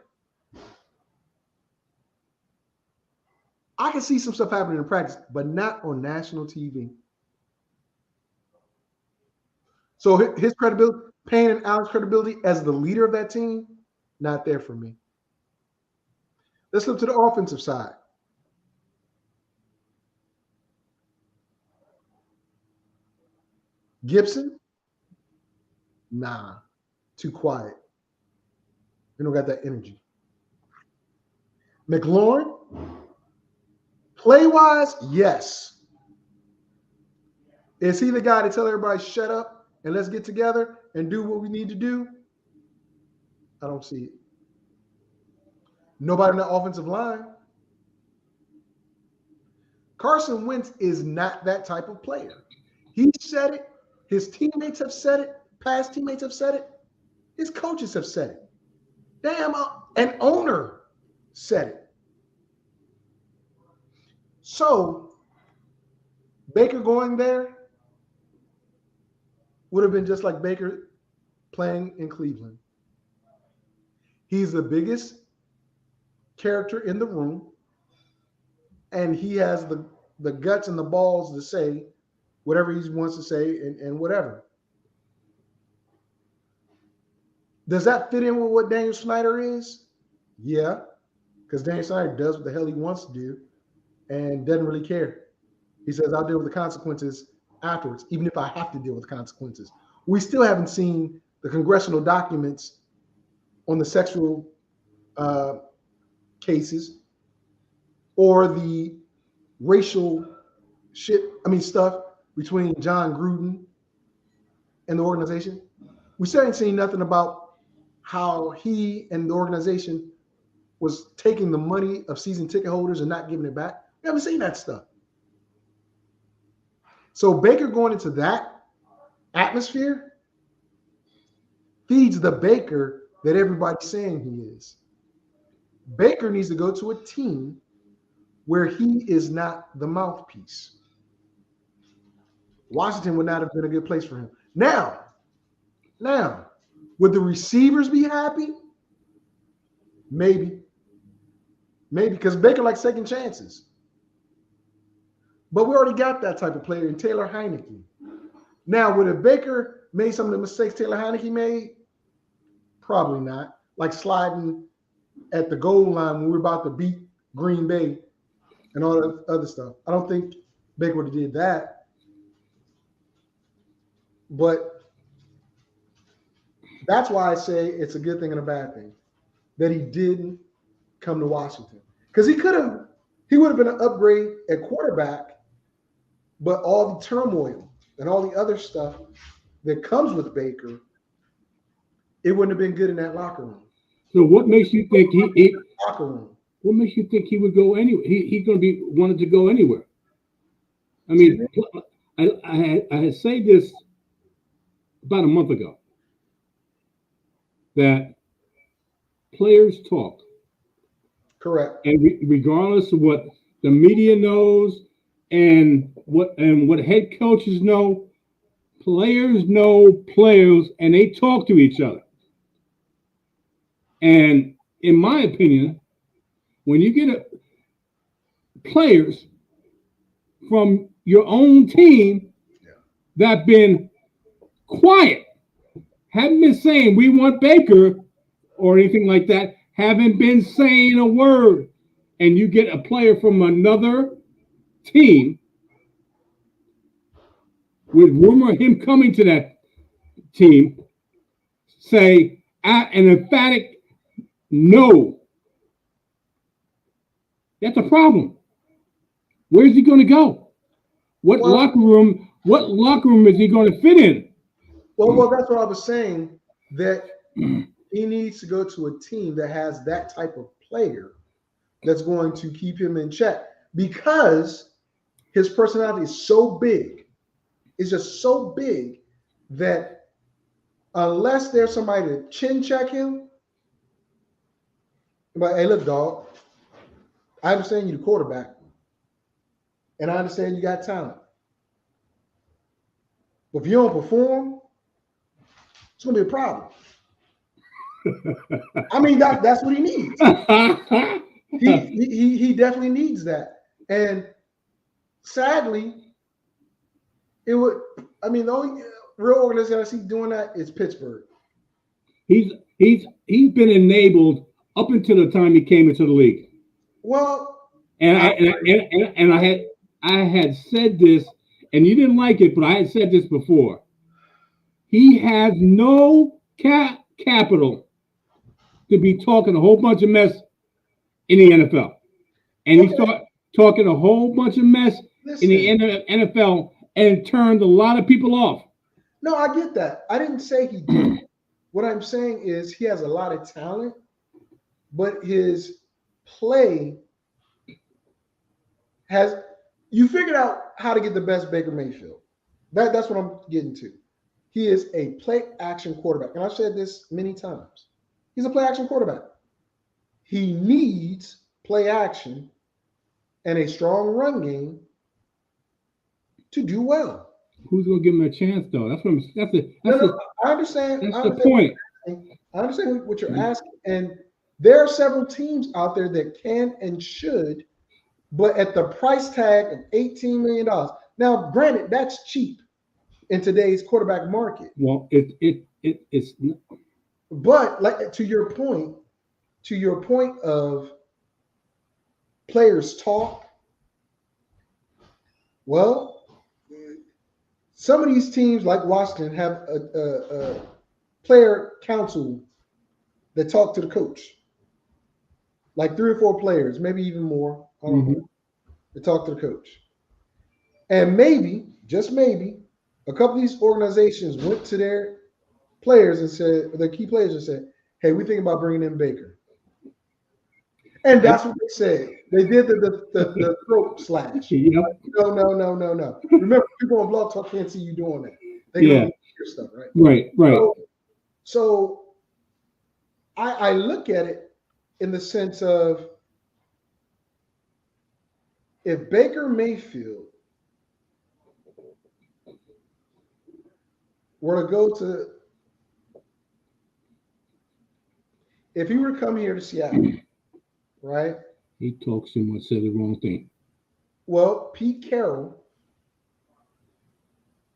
I can see some stuff happening in practice, but not on national TV. So his credibility, Payne and Allen's credibility as the leader of that team, not there for me. Let's look to the offensive side. Gibson? Nah, too quiet. We don't got that energy. McLaurin? Play-wise, yes. Is he the guy to tell everybody shut up and let's get together and do what we need to do? I don't see it. Nobody on the offensive line. Carson Wentz is not that type of player. He said it. His teammates have said it. Past teammates have said it. His coaches have said it. Damn, an owner said it. So Baker going there would have been just like Baker playing in Cleveland. He's the biggest character in the room, and he has the guts and the balls to say whatever he wants to say and whatever. Does that fit in with what Daniel Snyder is? Yeah, because Daniel Snyder does what the hell he wants to do and doesn't really care. He says, I'll deal with the consequences afterwards, even if I have to deal with the consequences. We still haven't seen the congressional documents on the sexual cases or the racial stuff between John Gruden and the organization. We still ain't seen nothing about how he and the organization was taking the money of season ticket holders and not giving it back. We haven't seen that stuff. So Baker going into that atmosphere feeds the Baker that everybody's saying he is. Baker needs to go to a team where he is not the mouthpiece. Washington would not have been a good place for him. Now, would the receivers be happy? Maybe, because Baker likes second chances. But we already got that type of player in Taylor Heineke. Now, would a Baker made some of the mistakes Taylor Heineke made? Probably not. Like sliding at the goal line when we were about to beat Green Bay and all that other stuff. I don't think Baker would have did that. But that's why I say it's a good thing and a bad thing that he didn't come to Washington. Because he would have been an upgrade at quarterback, but all the turmoil and all the other stuff that comes with Baker, it wouldn't have been good in that locker room. So what makes you think locker room? What makes you think he would go anywhere? He's going to be wanted to go anywhere. I mean, I had said this about a month ago that players talk. Correct. And regardless of what the media knows and what head coaches know, players know players, and they talk to each other. And in my opinion, when you get players from your own team that been quiet, haven't been saying we want Baker or anything like that, haven't been saying a word, and you get a player from another team with rumor of him coming to that team, say an emphatic no. That's a problem. Where's he going to go? What locker room is he going to fit in? Well, that's what I was saying, that he needs to go to a team that has that type of player that's going to keep him in check, because his personality is so big. It's just so big that unless there's somebody to chin check him, but hey, look, dog, I understand you're the quarterback, and I understand you got talent. But if you don't perform, it's going to be a problem. I mean, that's what he needs. He definitely needs that. And sadly, it would. I mean, the only real organization I see doing that is Pittsburgh. He's been enabled up until the time he came into the league. Well, I had said this, and you didn't like it, but I had said this before. He has no capital to be talking a whole bunch of mess in the NFL, and he started talking a whole bunch of mess in the NFL and turned a lot of people off. No, I get that. I didn't say he did. What I'm saying is he has a lot of talent, but his play has you figured out how to get the best Baker Mayfield. That's what I'm getting to. He is a play action quarterback. And I've said this many times. He's a play action quarterback. He needs play action and a strong run game to do well. Who's gonna give him a chance though? I understand. That's I the understand. point. I understand what you're asking. And there are several teams out there that can and should, but at the price tag of $18 million. Now, granted, that's cheap in today's quarterback market. Well, it's But like to your point of players talk, well, some of these teams like Washington have a player council that talk to the coach. Like 3 or 4 players, maybe even more. I don't know. They talk to the coach. And maybe, just maybe, a couple of these organizations went to their players and said, their key players and said, hey, we think about bringing in Baker. And that's what they said. They did the throat slash. Yep. No. Remember, people on Blog Talk can't see you doing that. They can only hear stuff, right? Right. So I look at it in the sense of if Baker Mayfield were to go to, if he were to come here to Seattle, right? He talks too much, said the wrong thing. Well, Pete Carroll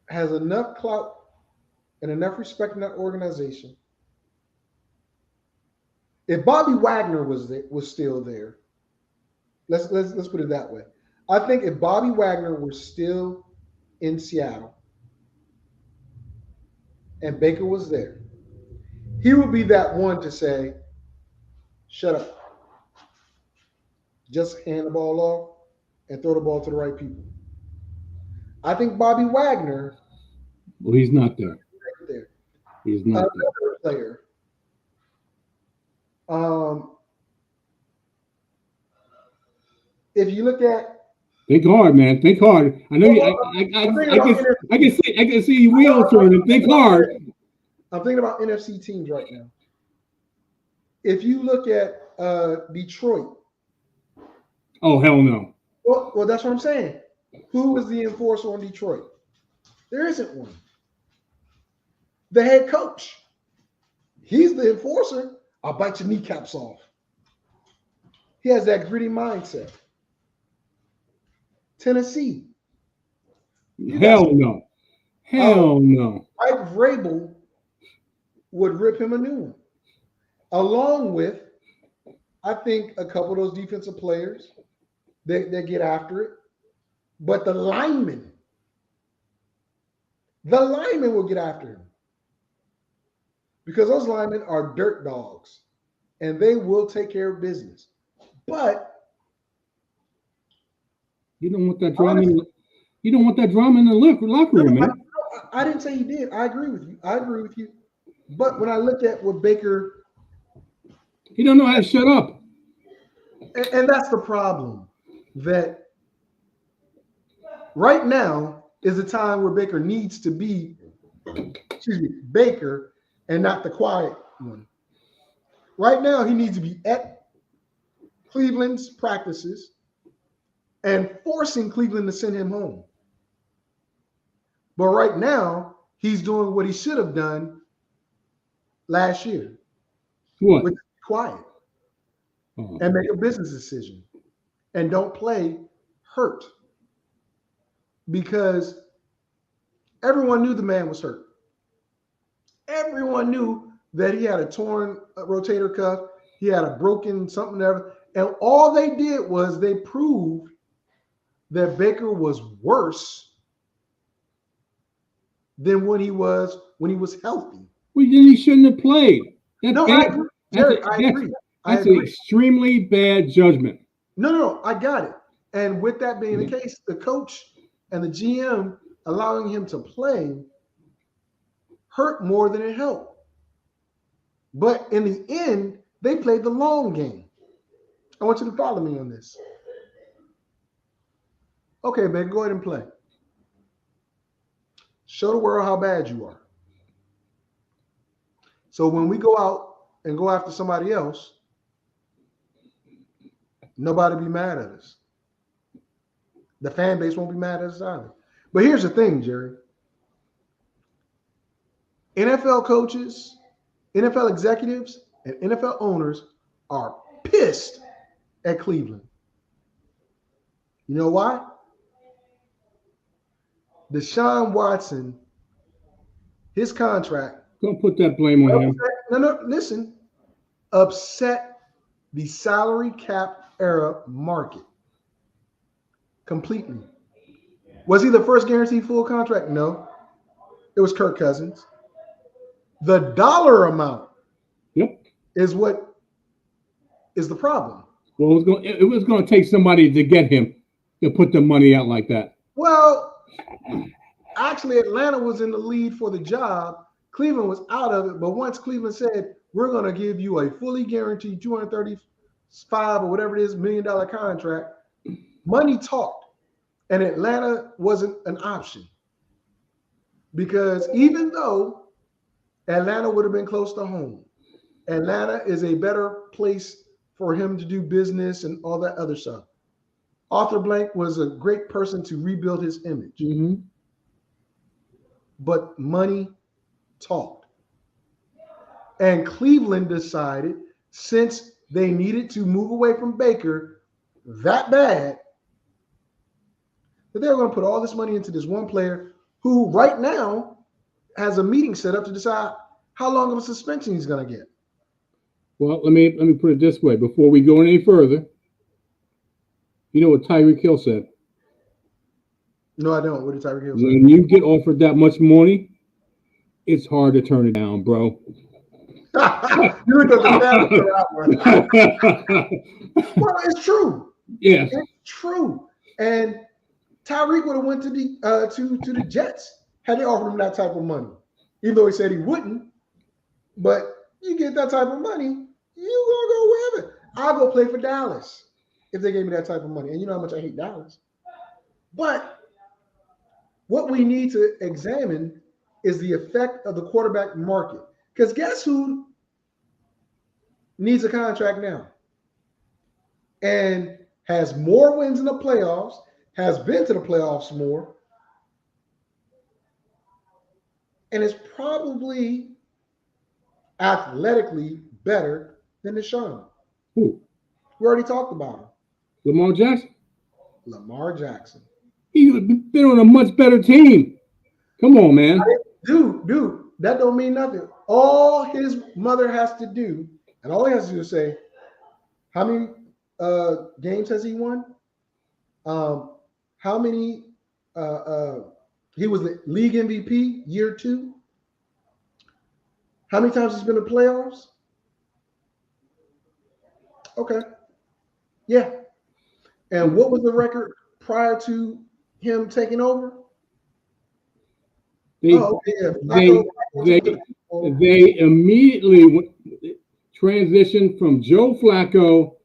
has enough clout and enough respect in that organization. If Bobby Wagner was still there, let's put it that way. I think if Bobby Wagner were still in Seattle and Baker was there, he would be that one to say, shut up. Just hand the ball off and throw the ball to the right people. I think Bobby Wagner. Well, he's not there. There. He's not another player. If you look at, think hard, man. Think hard. I know you. I can see your wheels turning. Think hard. I'm thinking about NFC teams right now. If you look at Detroit. Oh, hell no. Well, that's what I'm saying. Who was the enforcer on Detroit? There isn't one. The head coach. He's the enforcer. I'll bite your kneecaps off. He has that gritty mindset. Tennessee. Hell no. Hell no. Mike Vrabel would rip him a new one. Along with, I think, a couple of those defensive players that get after it. But the linemen will get after him. Because those linemen are dirt dogs. And they will take care of business. But you don't want that drama. You don't want that drama in the locker room, man. I didn't say he did. I agree with you. But when I look at what Baker, he don't know how to shut up. And that's the problem. That right now is the time where Baker needs to be, Baker and not the quiet one. Right now, he needs to be at Cleveland's practices and forcing Cleveland to send him home. But right now, he's doing what he should have done last year. What? Which is quiet and make a business decision and don't play hurt. Because everyone knew the man was hurt. Everyone knew that he had a torn rotator cuff. He had a broken something there. And all they did was they proved that Baker was worse than when he was healthy. Well, then he shouldn't have played. I agree. Jerry, I agree. That's an extremely bad judgment. No, I got it. And with that being the case, the coach and the GM allowing him to play hurt more than it helped. But in the end, they played the long game. I want you to follow me on this. Okay, man, go ahead and play. Show the world how bad you are. So when we go out and go after somebody else, nobody be mad at us. The fan base won't be mad at us either. But here's the thing, Jerry. NFL coaches, NFL executives, and NFL owners are pissed at Cleveland. You know why? Deshaun Watson, his contract. Don't put that blame on him. No, listen. Upset the salary cap era market completely. Was he the first guaranteed full contract? No. It was Kirk Cousins. The dollar amount is what is the problem. Well, it was going to take somebody to get him to put the money out like that. Well, actually, Atlanta was in the lead for the job. Cleveland was out of it. But once Cleveland said, we're going to give you a fully guaranteed $235 or whatever it is, $1 million contract, money talked. And Atlanta wasn't an option. Because even though Atlanta would have been close to home, Atlanta is a better place for him to do business and all that other stuff. Arthur Blank was a great person to rebuild his image. Mm-hmm. But money talked. And Cleveland decided, since they needed to move away from Baker that bad, that they were going to put all this money into this one player who right now has a meeting set up to decide how long of a suspension he's going to get. Well, let me put it this way. Before we go any further, you know what Tyreek Hill said? No, I don't. What did Tyreek Hill say? When you get offered that much money, it's hard to turn it down, bro. You took the Well, it's true. Yes, it's true. And Tyreek would have went to the Jets had they offered him that type of money, even though he said he wouldn't. But you get that type of money, you gonna go wherever. I'll go play for Dallas if they gave me that type of money. And you know how much I hate Dallas. But what we need to examine is the effect of the quarterback market. Because guess who needs a contract now? And has more wins in the playoffs, has been to the playoffs more, and is probably athletically better than Deshaun. Who? We already talked about him. Lamar Jackson. Lamar Jackson. He's been on a much better team. Come on, man. Dude, that don't mean nothing. All his mother has to do, and all he has to do is say, how many games has he won? How many he was the league MVP year 2? How many times he's been in the playoffs? Okay. Yeah. And what was the record prior to him taking over? They immediately transitioned from Joe Flacco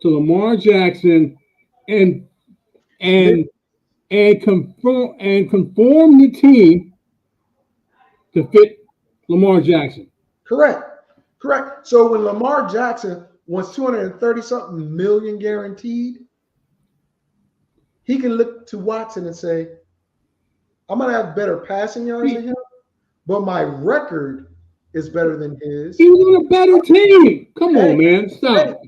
to Lamar Jackson and conform the team to fit Lamar Jackson. Correct. So when Lamar Jackson wants 230-something million guaranteed, he can look to Watson and say, I'm going to have better passing yards than him, but my record is better than his. He was on a better team. Come on, man. Stop.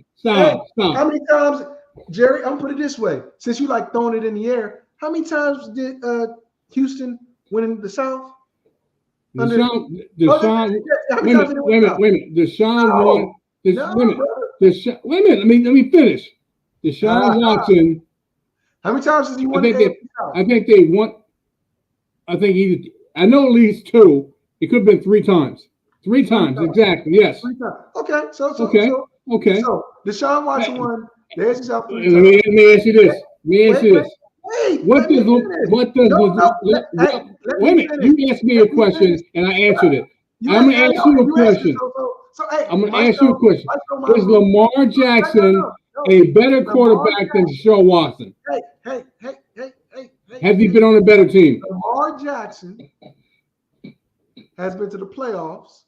How many times, Jerry, I'm going to put it this way. Since you like throwing it in the air, how many times did Houston win in the South? Deshaun, wait a minute. Deshaun won. Wait a minute. Let me finish. Deshaun Watson. How many times has he won? I think they won. I know at least 2. It could have been 3 times. 3 times, exactly. Yes. 3 times. Okay. So Deshaun Watson won. There's his out. Let me ask you this. Wait a minute. You asked me a question and I answered it. I'm going to ask you a question. So hey, I'm going to ask you a question. my Is rule. Lamar Jackson No. a better quarterback than Deshaun Watson? Hey. Has he been on a better team? Lamar Jackson has been to the playoffs.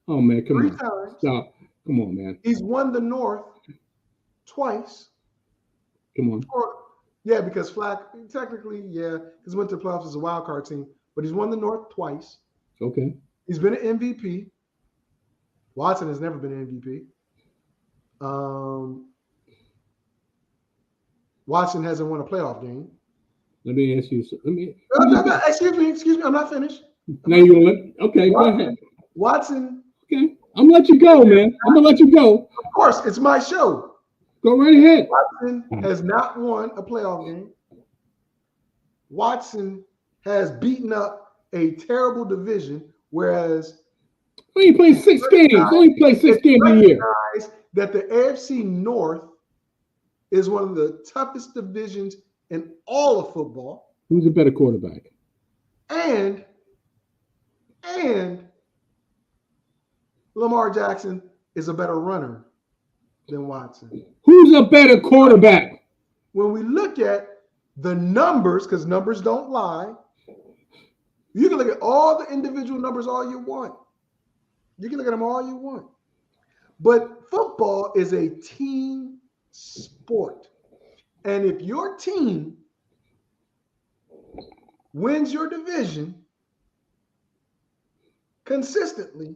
Oh, man, come 3 on. times. Stop. Come on, man. He's won the North twice. Come on. Yeah, because Flack, technically, yeah, because went to the playoffs as a wild card team, but he's won the North twice. Okay. He's been an MVP. Watson has never been an MVP. Watson hasn't won a playoff game. Let me ask you. Excuse me. I'm not finished. Now you're going to let. Okay, go ahead. Watson. Okay. I'm going to let you go, man. I'm going to let you go. Of course, it's my show. Go right ahead. Watson has not won a playoff game. Watson has beaten up a terrible division, whereas Only played 6 games. Only played 6 games a year. That the AFC North is one of the toughest divisions in all of football. Who's a better quarterback? And Lamar Jackson is a better runner than Watson. Who's a better quarterback? When we look at the numbers, because numbers don't lie, you can look at all the individual numbers all you want. You can look at them all you want. But football is a team sport. And if your team wins your division consistently,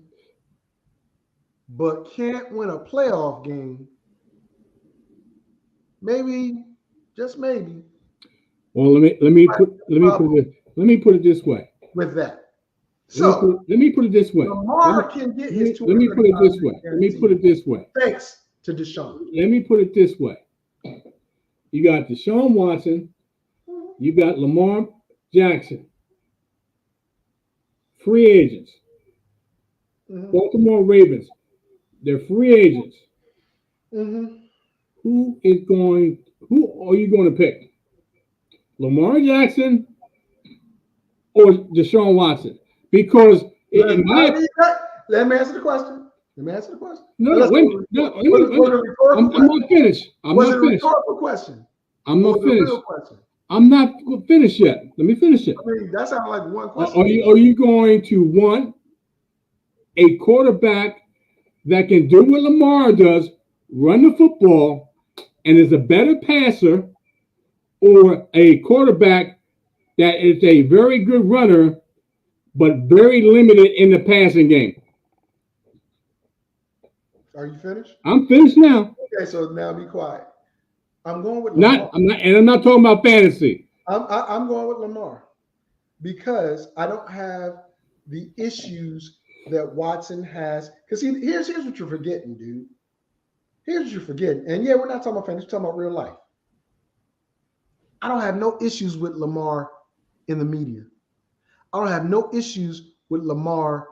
but can't win a playoff game, maybe, just maybe. Well, let me put it this way. With that. So let me put it this way. Lamar can get his Let me put it this way. Let me put it this way. Thanks to Deshaun. Let me put it this way. You got Deshaun Watson. You got Lamar Jackson. Free agents. Baltimore Ravens. They're free agents. Who are you going to pick? Lamar Jackson or Deshaun Watson? Because let me answer the question. I'm not finished. Was it a rhetorical question? I'm not finished. I'm not finished yet. Let me finish it. I mean, that sounded like one question. Are you going to want a quarterback that can do what Lamar does, run the football, and is a better passer, or a quarterback that is a very good runner, but very limited in the passing game? Are you finished? I'm finished now. Okay, so now be quiet. I'm going with Lamar. I'm not talking about fantasy. I'm going with Lamar because I don't have the issues that Watson has. Because here's what you're forgetting, dude. Here's what you're forgetting. And yeah, we're not talking about fantasy, we're talking about real life. I don't have no issues with Lamar in the media. I don't have no issues with Lamar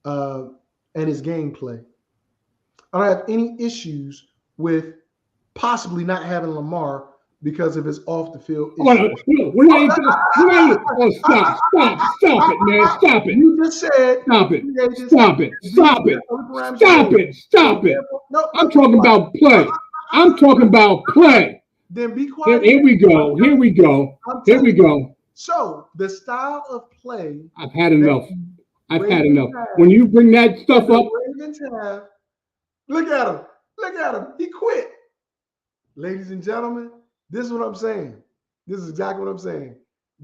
and his gameplay. I don't have any issues with possibly not having Lamar because of his off the field issues. Stop it, man. Stop it. You just said stop it. No, I'm talking about play. Then be quiet. Here we go. So the style of play. I've had enough. When you bring that stuff up. Look at him. He quit. Ladies and gentlemen, this is what I'm saying. This is exactly what I'm saying.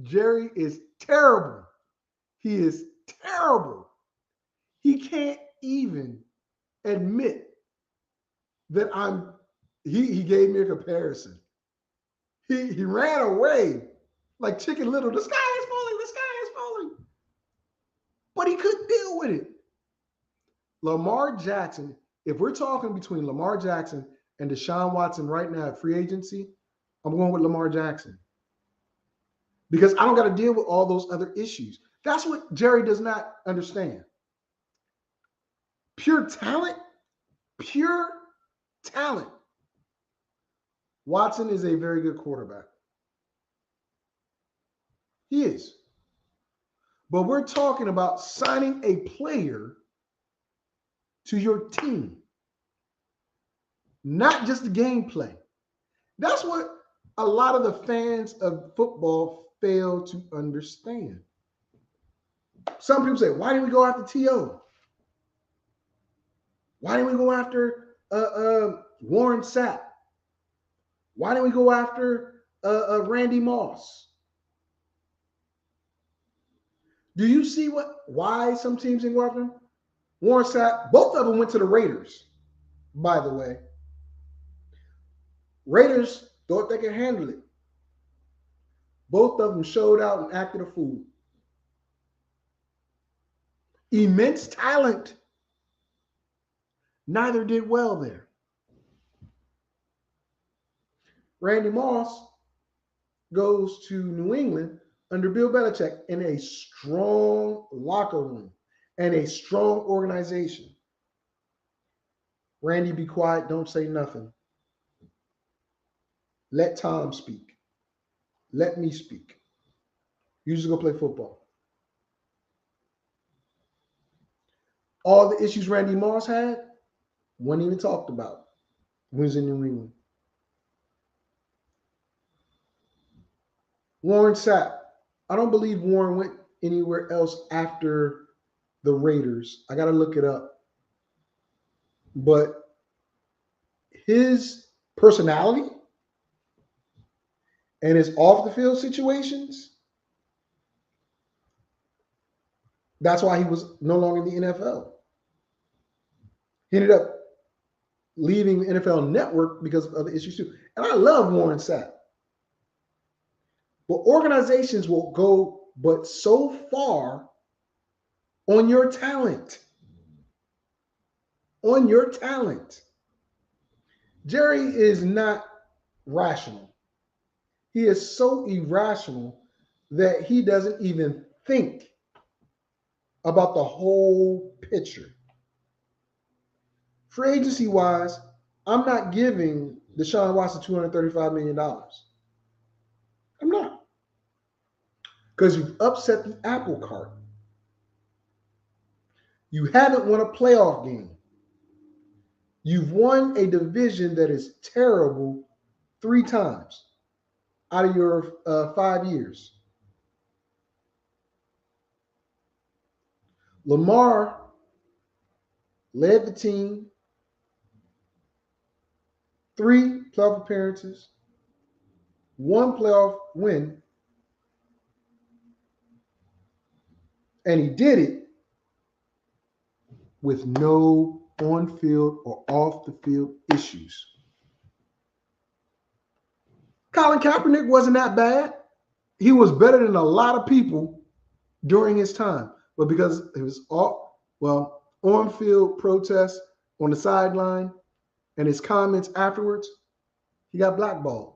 Jerry is terrible. He is terrible. He can't even admit that he gave me a comparison. He ran away like Chicken Little. The sky is falling. But he couldn't deal with it. Lamar Jackson, if we're talking between Lamar Jackson and Deshaun Watson right now at free agency, I'm going with Lamar Jackson. Because I don't got to deal with all those other issues. That's what Jerry does not understand. Pure talent. Watson is a very good quarterback. He is. But we're talking about signing a player to your team, not just the gameplay. That's what a lot of the fans of football fail to understand. Some people say, why didn't we go after T.O.? Why didn't we go after Warren Sapp? Why didn't we go after Randy Moss? Do you see why some teams didn't go after him? Warren Sapp, both of them went to the Raiders, by the way. Raiders thought they could handle it. Both of them showed out and acted a fool. Immense talent. Neither did well there. Randy Moss goes to New England under Bill Belichick in a strong locker room and a strong organization. Randy, be quiet. Don't say nothing. Let Tom speak. Let me speak. You just go play football. All the issues Randy Moss had, weren't even talked about when he was in New England. Warren Sapp. I don't believe Warren went anywhere else after the Raiders. I got to look it up. But his personality and his off-the-field situations, that's why he was no longer in the NFL. He ended up leaving the NFL Network because of other issues too. And I love Warren Sapp. But organizations will go but so far on your talent. On your talent. Jerry is not rational. He is so irrational that he doesn't even think about the whole picture. Free agency wise, I'm not giving Deshaun Watson $235 million. I'm not. Because you've upset the apple cart. You haven't won a playoff game. You've won a division that is terrible 3 times out of your 5 years. Lamar led the team, 3 playoff appearances, 1 playoff win, and he did it with no on-field or off-the-field issues. Colin Kaepernick wasn't that bad. He was better than a lot of people during his time. But because it was on-field protests on the sideline and his comments afterwards, he got blackballed.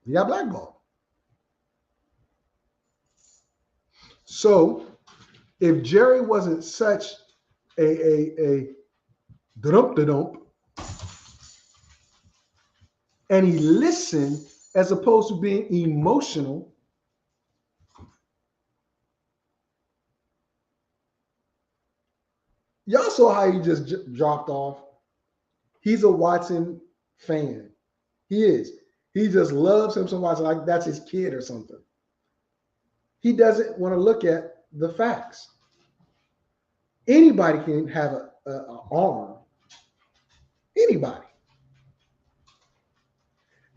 He got blackballed. So if Jerry wasn't such a dump and he listened as opposed to being emotional, y'all saw how he just dropped off. He's a Watson fan. He is. He just loves him so much, like that's his kid or something. He doesn't want to look at the facts. Anybody can have an arm. Anybody.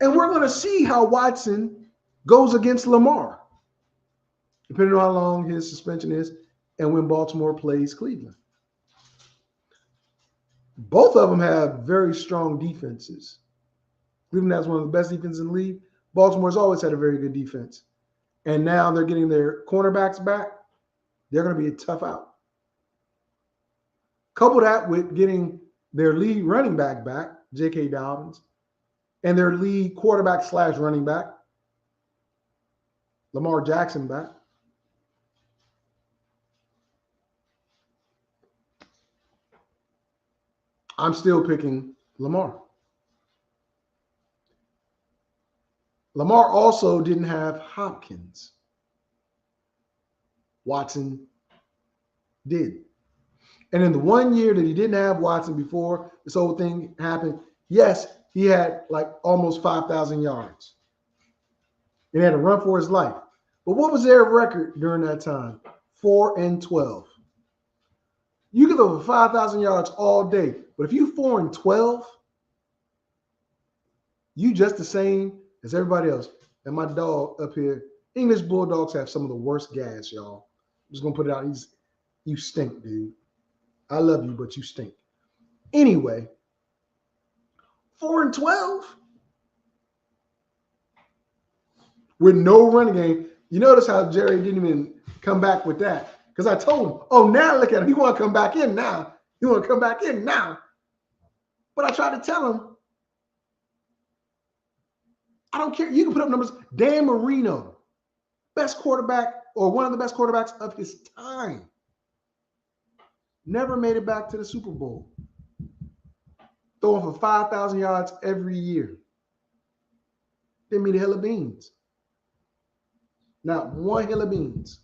And we're going to see how Watson goes against Lamar, depending on how long his suspension is and when Baltimore plays Cleveland. Both of them have very strong defenses. Cleveland has one of the best defenses in the league. Baltimore's always had a very good defense. And now they're getting their cornerbacks back. They're going to be a tough out. Couple that with getting their lead running back back, J.K. Dobbins, and their lead quarterback / running back, Lamar Jackson, back. I'm still picking Lamar. Lamar also didn't have Hopkins. Watson Did. And in the 1 year that he didn't have Watson before this whole thing happened, yes, he had like almost 5,000 yards. He had to run for his life. But what was their record during that time? 4-12. You can go for 5,000 yards all day, but if you 4-12, you just the same as everybody else. And my dog up here, English Bulldogs have some of the worst gas, y'all. I'm just gonna put it out. You stink, dude. I love you, but you stink. Anyway, 4-12 with no running game. You notice how Jerry didn't even come back with that. Because I told him, oh, now look at him. He want to come back in now. He want to come back in now. But I tried to tell him, I don't care. You can put up numbers. Dan Marino, best quarterback or one of the best quarterbacks of his time. Never made it back to the Super Bowl. Throwing for 5,000 yards every year. Didn't mean a hill of beans. Not one hill of beans.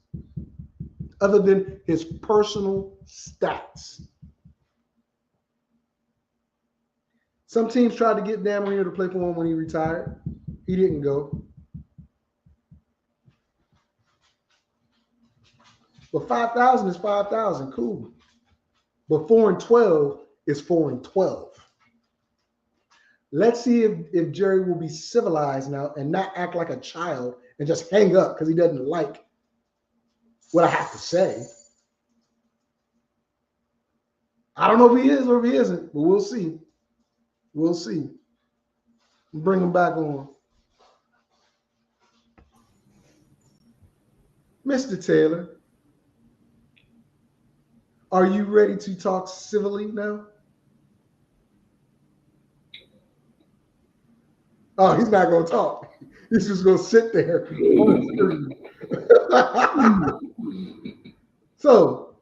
Other than his personal stats. Some teams tried to get Dan Marino to play for him when he retired. He didn't go. But 5,000 is 5,000. Cool. But 4-12 is 4-12. Let's see if Jerry will be civilized now and not act like a child and just hang up because he doesn't like what I have to say. I don't know if he is or if he isn't, but we'll see. We'll see. Bring him back on. Mr. Taylor, are you ready to talk civilly now? Oh, he's not going to talk. He's just going to sit there on the screen. So,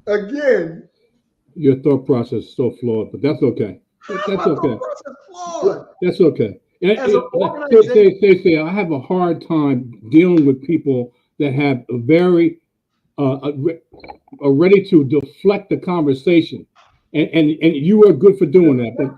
again. Your thought process is so flawed, but that's okay. That's okay. That's okay. Say, I have a hard time dealing with people that have a very are ready to deflect the conversation, and you are good for doing that. But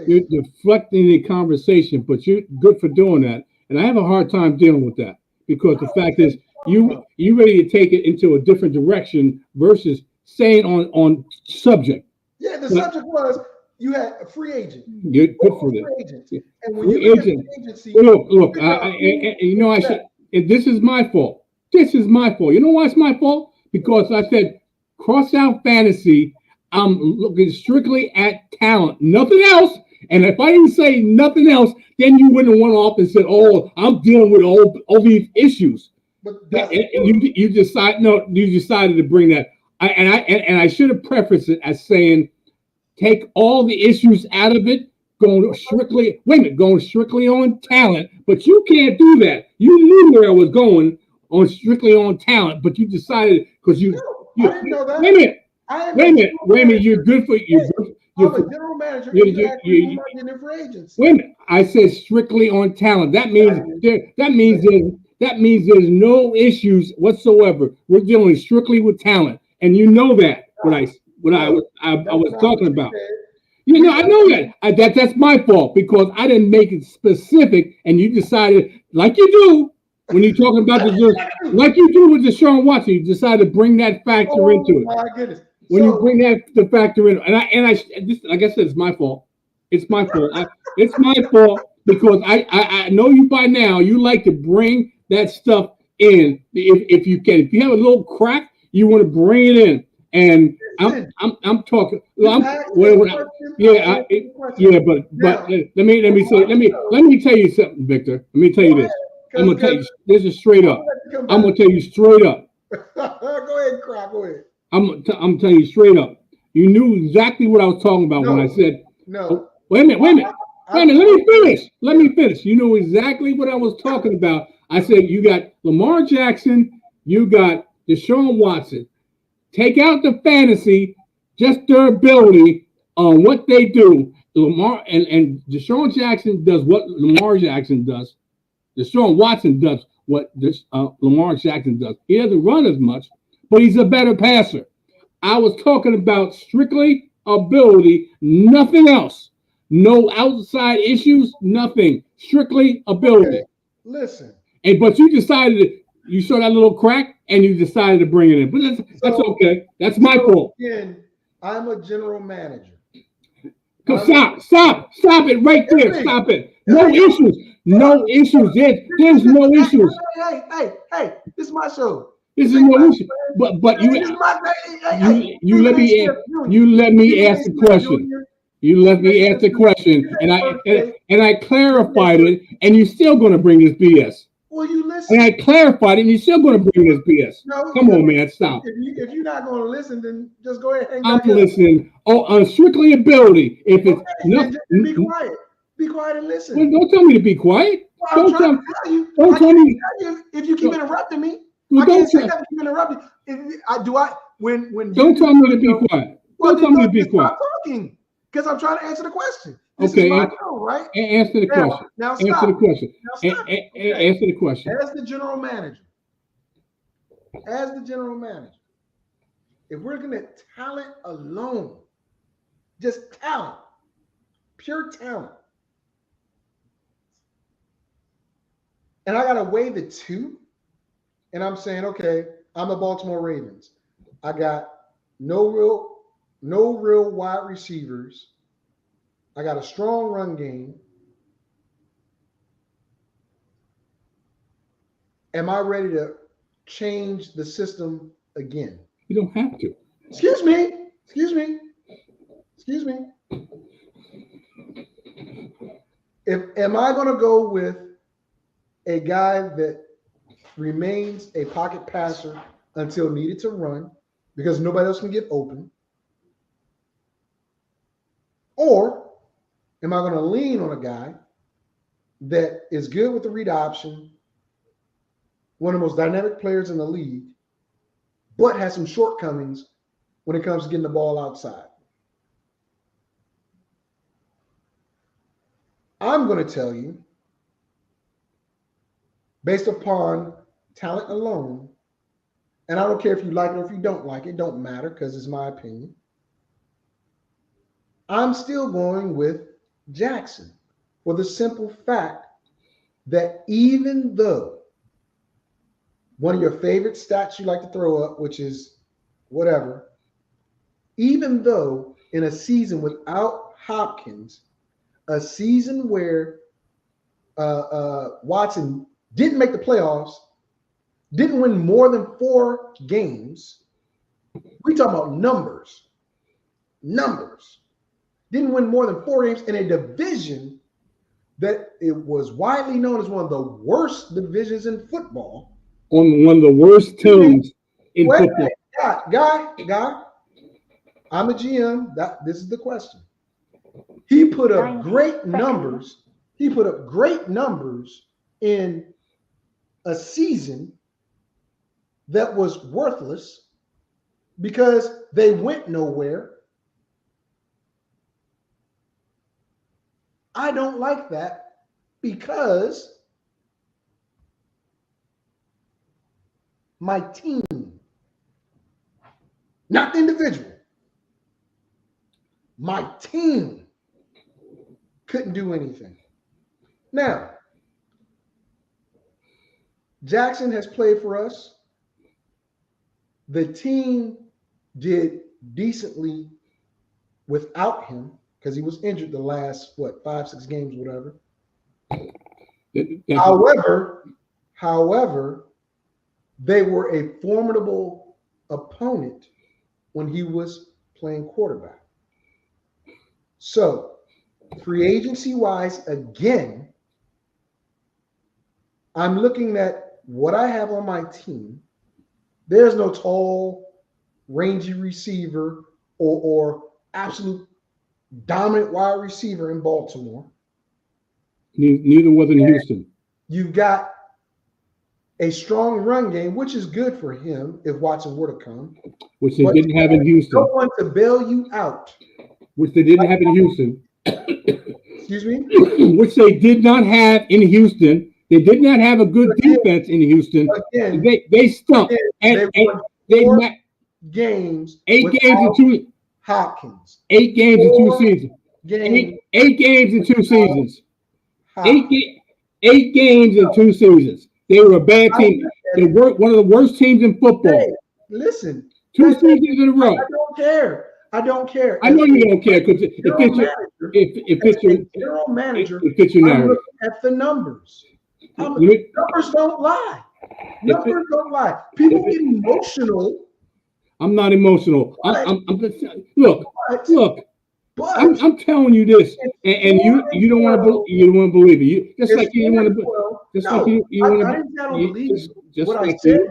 you're deflecting the conversation, but you're good for doing that. And I have a hard time dealing with that because the fact is you ready to take it into a different direction versus staying on subject. Yeah, the subject was. You had a free agent. You're good for that. And when you get an agency, look. You know, I should. This is my fault. This is my fault. You know why it's my fault? Because I said cross out fantasy. I'm looking strictly at talent, nothing else. And if I didn't say nothing else, then you wouldn't have went off and said, "Oh, I'm dealing with all these issues." But you decided to bring that. I should have prefaced it as saying. Take all the issues out of it, going strictly on talent, but you can't do that. You knew where I was going on strictly on talent, but you decided because you I didn't know that. Wait a minute, you're good for I'm a general manager. You're for agency. Wait a minute, I said strictly on talent. That means there's no issues whatsoever. We're dealing strictly with talent, and you know that what I was talking about. You know, I know that. That's my fault because I didn't make it specific, and you decided, like you do, when you're talking about like you do with Deshaun Watson, you decided to bring that factor into it. My goodness. When you bring the factor in, like I said, it's my fault. It's my fault. It's my fault because I know you by now. You like to bring that stuff in if you can. If you have a little crack, you want to bring it in. And I'm talking. But let me tell you something, Victor. Let me tell you this. I'm gonna tell you. This is straight up. I'm gonna tell you straight up. Go ahead, Croc. Go ahead. I'm telling you straight up. You knew exactly what I was talking about when I said. No. Oh, wait a minute. Let me finish. You know exactly what I was talking about. I said you got Lamar Jackson. You got Deshaun Watson. Take out the fantasy, just their ability on what they do. Lamar and Deshaun Jackson does what Lamar Jackson does. Deshaun Watson does what this Lamar Jackson does. He doesn't run as much, but he's a better passer. I was talking about strictly ability, nothing else. No outside issues, nothing. Strictly ability. Okay. Listen. But you decided you saw that little crack and you decided to bring it in. But that's okay. That's my fault. Again, I'm a general manager. Stop it right there. Stop it. No issues. No issues. There's no issues. Hey, this is my show. This is no issue. But you let me ask the question. You let me ask the question, and I clarified it, and you're still going to bring this BS. Well, you listen. And I clarified it, and you're still going to bring this BS. No, come on, man, stop. If you're not going to listen, then just go ahead and I'm listening. On strictly ability. If it's then be quiet. Be quiet and listen. Well, don't tell me to be quiet. Well, don't tell me. If you keep interrupting me, I can't say that. Keep interrupting. Don't tell me to be quiet. Don't tell me to be quiet. I'm talking because I'm trying to answer the question. Okay, right? Answer the question. Now stop. Answer the question. Okay. Answer the question. As the general manager, if we're looking at talent alone, just talent, pure talent, and I got to weigh the two, and I'm saying, okay, I'm the Baltimore Ravens. I got no real wide receivers. I got a strong run game. Am I ready to change the system again? You don't have to. Excuse me. Am I going to go with a guy that remains a pocket passer until needed to run because nobody else can get open? Or am I going to lean on a guy that is good with the read option, one of the most dynamic players in the league, but has some shortcomings when it comes to getting the ball outside? I'm going to tell you, based upon talent alone, and I don't care if you like it or if you don't like it, don't matter because it's my opinion. I'm still going with Jackson for the simple fact that even though one of your favorite stats you like to throw up, which is whatever, even though in a season without Hopkins, a season where Watson didn't make the playoffs, didn't win more than 4 games, we talk about numbers. Didn't win more than 4 games in a division that it was widely known as one of the worst divisions in football. On one of the worst teams in football. Guy, I'm a GM. This is the question. He put up great numbers. He put up great numbers in a season that was worthless because they went nowhere. I don't like that because my team, not the individual, my team couldn't do anything. Now, Jackson has played for us. The team did decently without him because he was injured the last, 5-6 games, whatever. However, they were a formidable opponent when he was playing quarterback. So, free agency wise, again, I'm looking at what I have on my team. There's no tall, rangy receiver or absolute dominant wide receiver in Baltimore. Neither was in Houston. You've got a strong run game, which is good for him if Watson were to come. Which they didn't have in Houston. No one to bail you out. Which they didn't have in Houston. Excuse me? Which they did not have in Houston. They did not have a good defense in Houston. Again, they stunk. they won They 4 met games. 8 games in 2 Hopkins. 8 games in 2 seasons. Games. 8 games in 2 seasons. Hopkins. 8 games in 2 seasons. They were a bad team. They were one of the worst teams in football. Hey, listen. 2 seasons in a row. I don't care. I don't care. I know you don't care because if it's your general manager, if it's your I'm narrative. looking at the numbers. Numbers don't lie. Numbers don't lie. People get emotional. I'm not emotional. I'm look. But I'm telling you this, and you don't want to believe it. You just like you don't want to. Just like you want to. Just like you.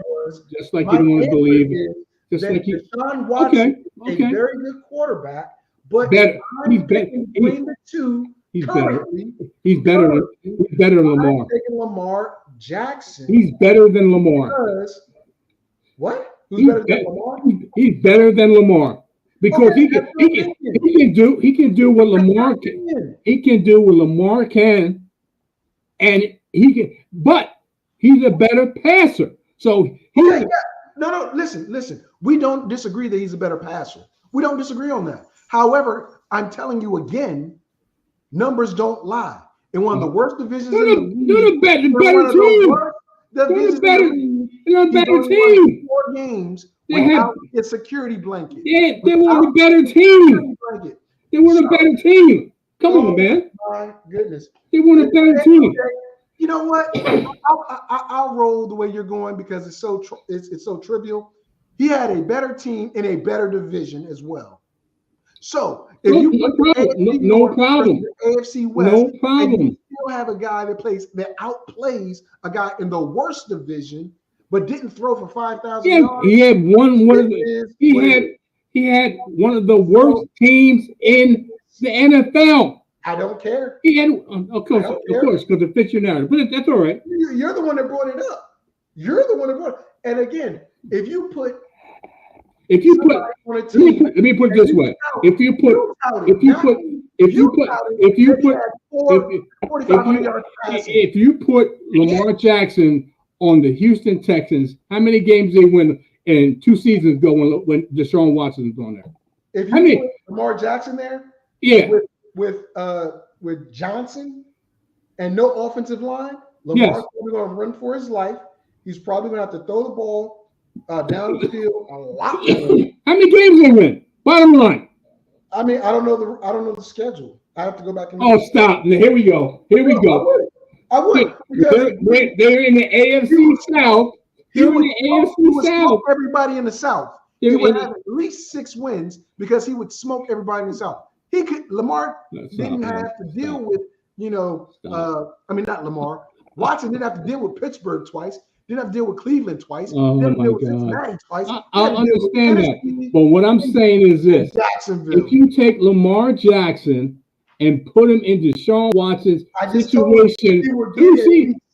Just like you don't want to believe it. Just like you. Deshaun Watson, a very good quarterback, but better. He's better. Between the two, he's better. He's better than Lamar. I'm taking Lamar Jackson. He's better than Lamar. Because what? Who's better than Lamar? He's better than Lamar. Because he can do what Lamar can. He can do what Lamar can, and he can. But he's a better passer. So no. Listen. We don't disagree that he's a better passer. We don't disagree on that. However, I'm telling you again, numbers don't lie. In one of the worst divisions in the league, they're a better team. They're a better team. 4 games without a security blanket. They were a better team. They were a better team. Come on, man. My goodness. They were a better team. You know what? I'll roll the way you're going because it's so trivial. He had a better team in a better division as well. So if no problem. AFC West, no problem. And you still have a guy that outplays a guy in the worst division, but didn't throw for 5,000 yards. He had he had one of the worst teams in the NFL. I don't care. He had, of course, because it fits your narrative. But that's all right. You're the one that brought it up. You're the one that brought it. And again, let me put it this way. If you put Lamar Jackson on the Houston Texans, how many games they win in 2 seasons ago when Deshaun Watson was on there? If you put Lamar Jackson there, yeah, with Johnson and no offensive line, Lamar's probably going to run for his life. He's probably going to have to throw the ball down the field a lot more. How many games they win? Bottom line. I mean, I don't know the schedule. I have to go back and stop. Here we go. I would. They're in the AFC South. He would smoke everybody in the South. He would have at least 6 wins because he would smoke everybody in the South. Lamar didn't have to deal with, not Lamar. Watson didn't have to deal with Pittsburgh twice. Didn't have to deal with Cleveland twice. Oh didn't my deal with God! Cincinnati twice. I understand that, but what I'm saying is this: if you take Lamar Jackson and put him in Deshaun Watson's situation,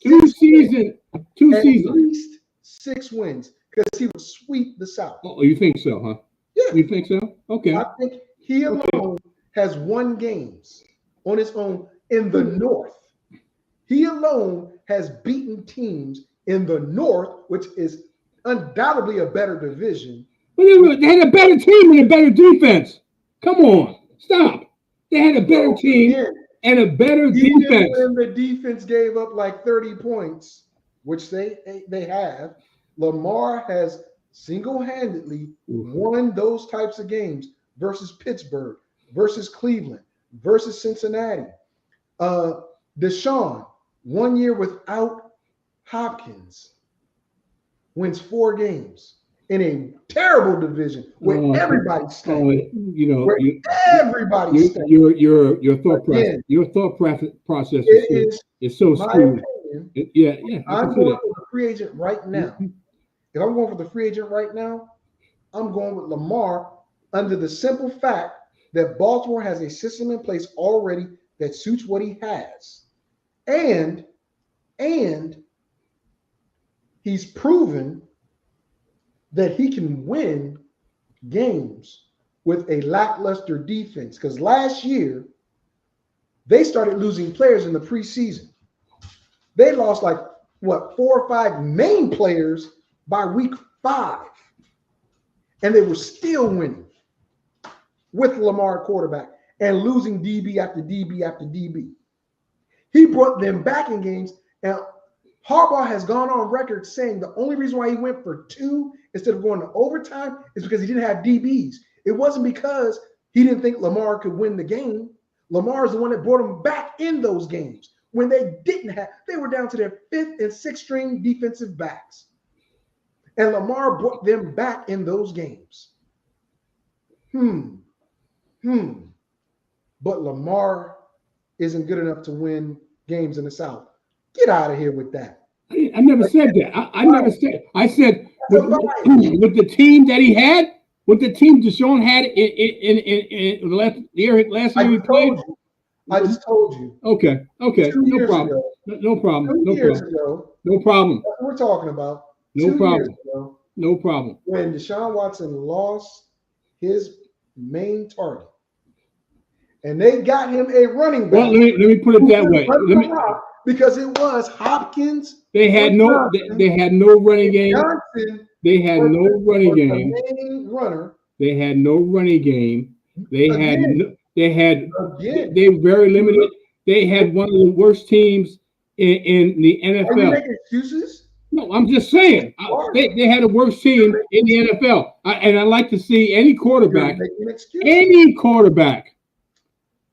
2 seasons, at least 6 wins because he would sweep the South. Oh, you think so, huh? Yeah, you think so? Okay. I think he alone has won games on his own in the North. He alone has beaten teams in the North, which is undoubtedly a better division. But they had a better team and a better defense. Come on, stop. They had a better team and a better defense. When the defense gave up like 30 points, which they have, Lamar has single-handedly won those types of games versus Pittsburgh, versus Cleveland, versus Cincinnati. Deshaun, 1 year without Hopkins, wins 4 games in a terrible division where everybody's staying. Everybody's staying. Your thought process is so skewed. I'm going for the free agent right now. If I'm going for the free agent right now, I'm going with Lamar under the simple fact that Baltimore has a system in place already that suits what he has. And he's proven that he can win games with a lackluster defense. Because last year, they started losing players in the preseason. They lost like what 4 or 5 main players by week 5, and they were still winning with Lamar quarterback and losing DB after DB after DB. He brought them back in games, and Harbaugh has gone on record saying the only reason why he went for 2 instead of going to overtime is because he didn't have DBs. It wasn't because he didn't think Lamar could win the game. Lamar is the one that brought him back in those games when they were down to their 5th and 6th string defensive backs. And Lamar brought them back in those games. But Lamar isn't good enough to win games in the South. Get out of here with that. I never said that. I never said. I said with the team that he had, with the team Deshaun had in last year he played. I just told you. Okay. No problem. No problem. No problem. No problem. That's what we're talking about. No problem. No problem. When Deshaun Watson lost his main target, and they got him a running back. Well, let me put it that way. Because it was Hopkins. They had no running game. They had no running game. They had no running game. They were very limited. They had one of the worst teams in the NFL. Are you making excuses? No, I'm just saying they had a worst team in the NFL, and I like to see any quarterback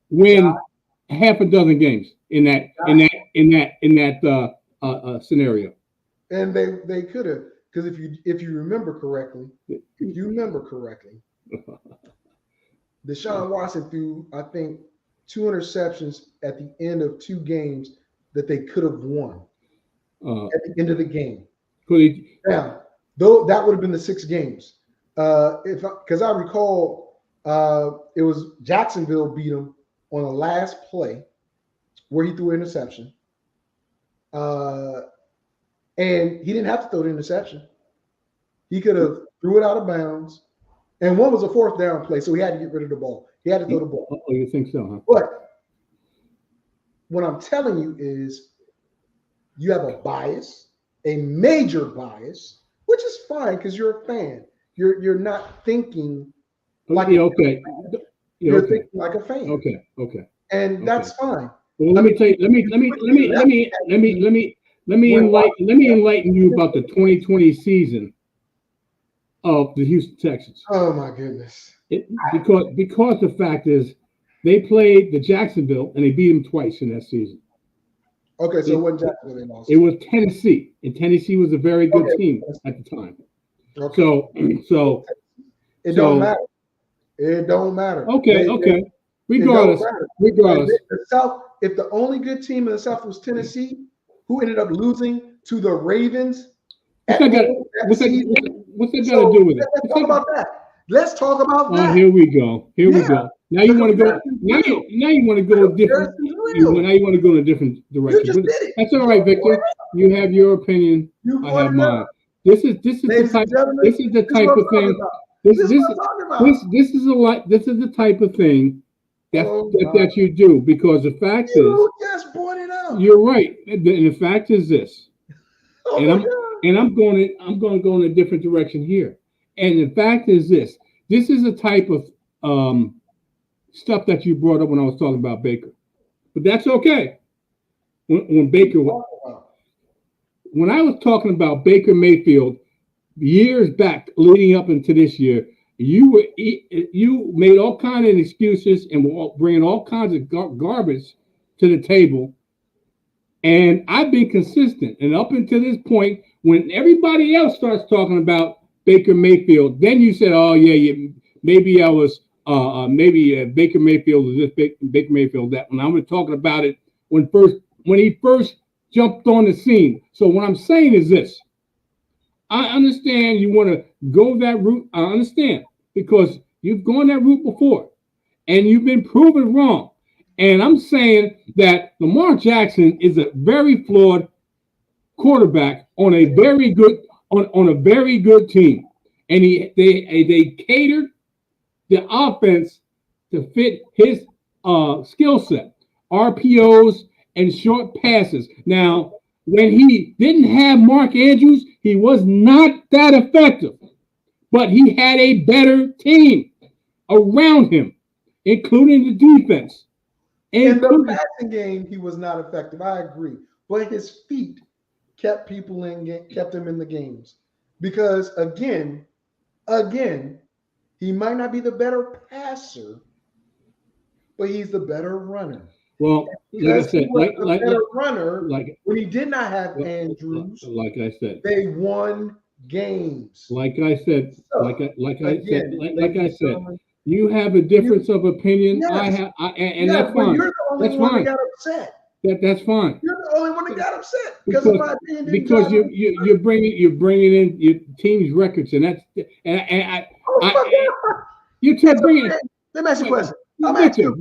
win half a dozen games in that scenario. And they could have, because if you remember correctly, Deshaun Watson threw, I think, 2 interceptions at the end of 2 games that they could have won at the end of the game. Now, though that would have been the 6 games. Because I recall it was Jacksonville beat him on the last play where he threw an interception. And he didn't have to throw the interception. He could have threw it out of bounds. And one was a 4th down play, so he had to get rid of the ball. He had to throw the ball. Oh, you think so, huh? But what I'm telling you is you have a bias, a major bias, which is fine because you're a fan. You're not thinking like you're thinking like a fan. Okay. And that's fine. Well, let me tell you. Let me enlighten you about the 2020 season of the Houston Texans. Oh my goodness! Because the fact is, they played the Jacksonville and they beat them twice in that season. Okay, so it wasn't Jacksonville they lost. It was Tennessee, and Tennessee was a very good team at the time. Okay. So it don't matter. It don't matter. Okay. Regardless. The South, if the only good team in the South was Tennessee, who ended up losing to the Ravens. What's that got to do with it? Let's talk about that. Let's talk about that. Oh, here we go. Now you want to go. Now you want to go a different. Now you want to go in a different direction. That's all right, Victor. You have your opinion. I have mine. This is the type of thing. This is the type of thing that you do, because the fact is, you just brought it up. You're right, and the fact is this, I'm going to go in a different direction here, and the fact is this: this is a type of stuff that you brought up when I was talking about Baker, but that's okay. When I was talking about Baker Mayfield years back, leading up into this year, you made all kinds of excuses and were bringing all kinds of garbage to the table. And I've been consistent. And up until this point, when everybody else starts talking about Baker Mayfield, then you said, "Oh yeah, maybe I was, Baker Mayfield was this, Baker Mayfield that." When I was talking about it when he first jumped on the scene. So what I'm saying is this: I understand you want to go that route. I understand, because you've gone that route before, and you've been proven wrong. And I'm saying that Lamar Jackson is a very flawed quarterback on a very good team, and they catered the offense to fit his skill set, RPOs and short passes. Now, when he didn't have Mark Andrews, he was not that effective. But he had a better team around him, including the defense. In the passing game, he was not effective. I agree, but his feet kept kept him in the games. Because again, he might not be the better passer, but he's the better runner. Well, like I said, runner when he did not have Andrews. Like I said, they won games. Like I said, you have a difference of opinion. Yes. That's fine. You're the only one that got upset. That's fine. You're the only one that got upset because of my opinion. Because you're bringing in your team's records, and that's you can't bring it. Let me ask you a question. Victor.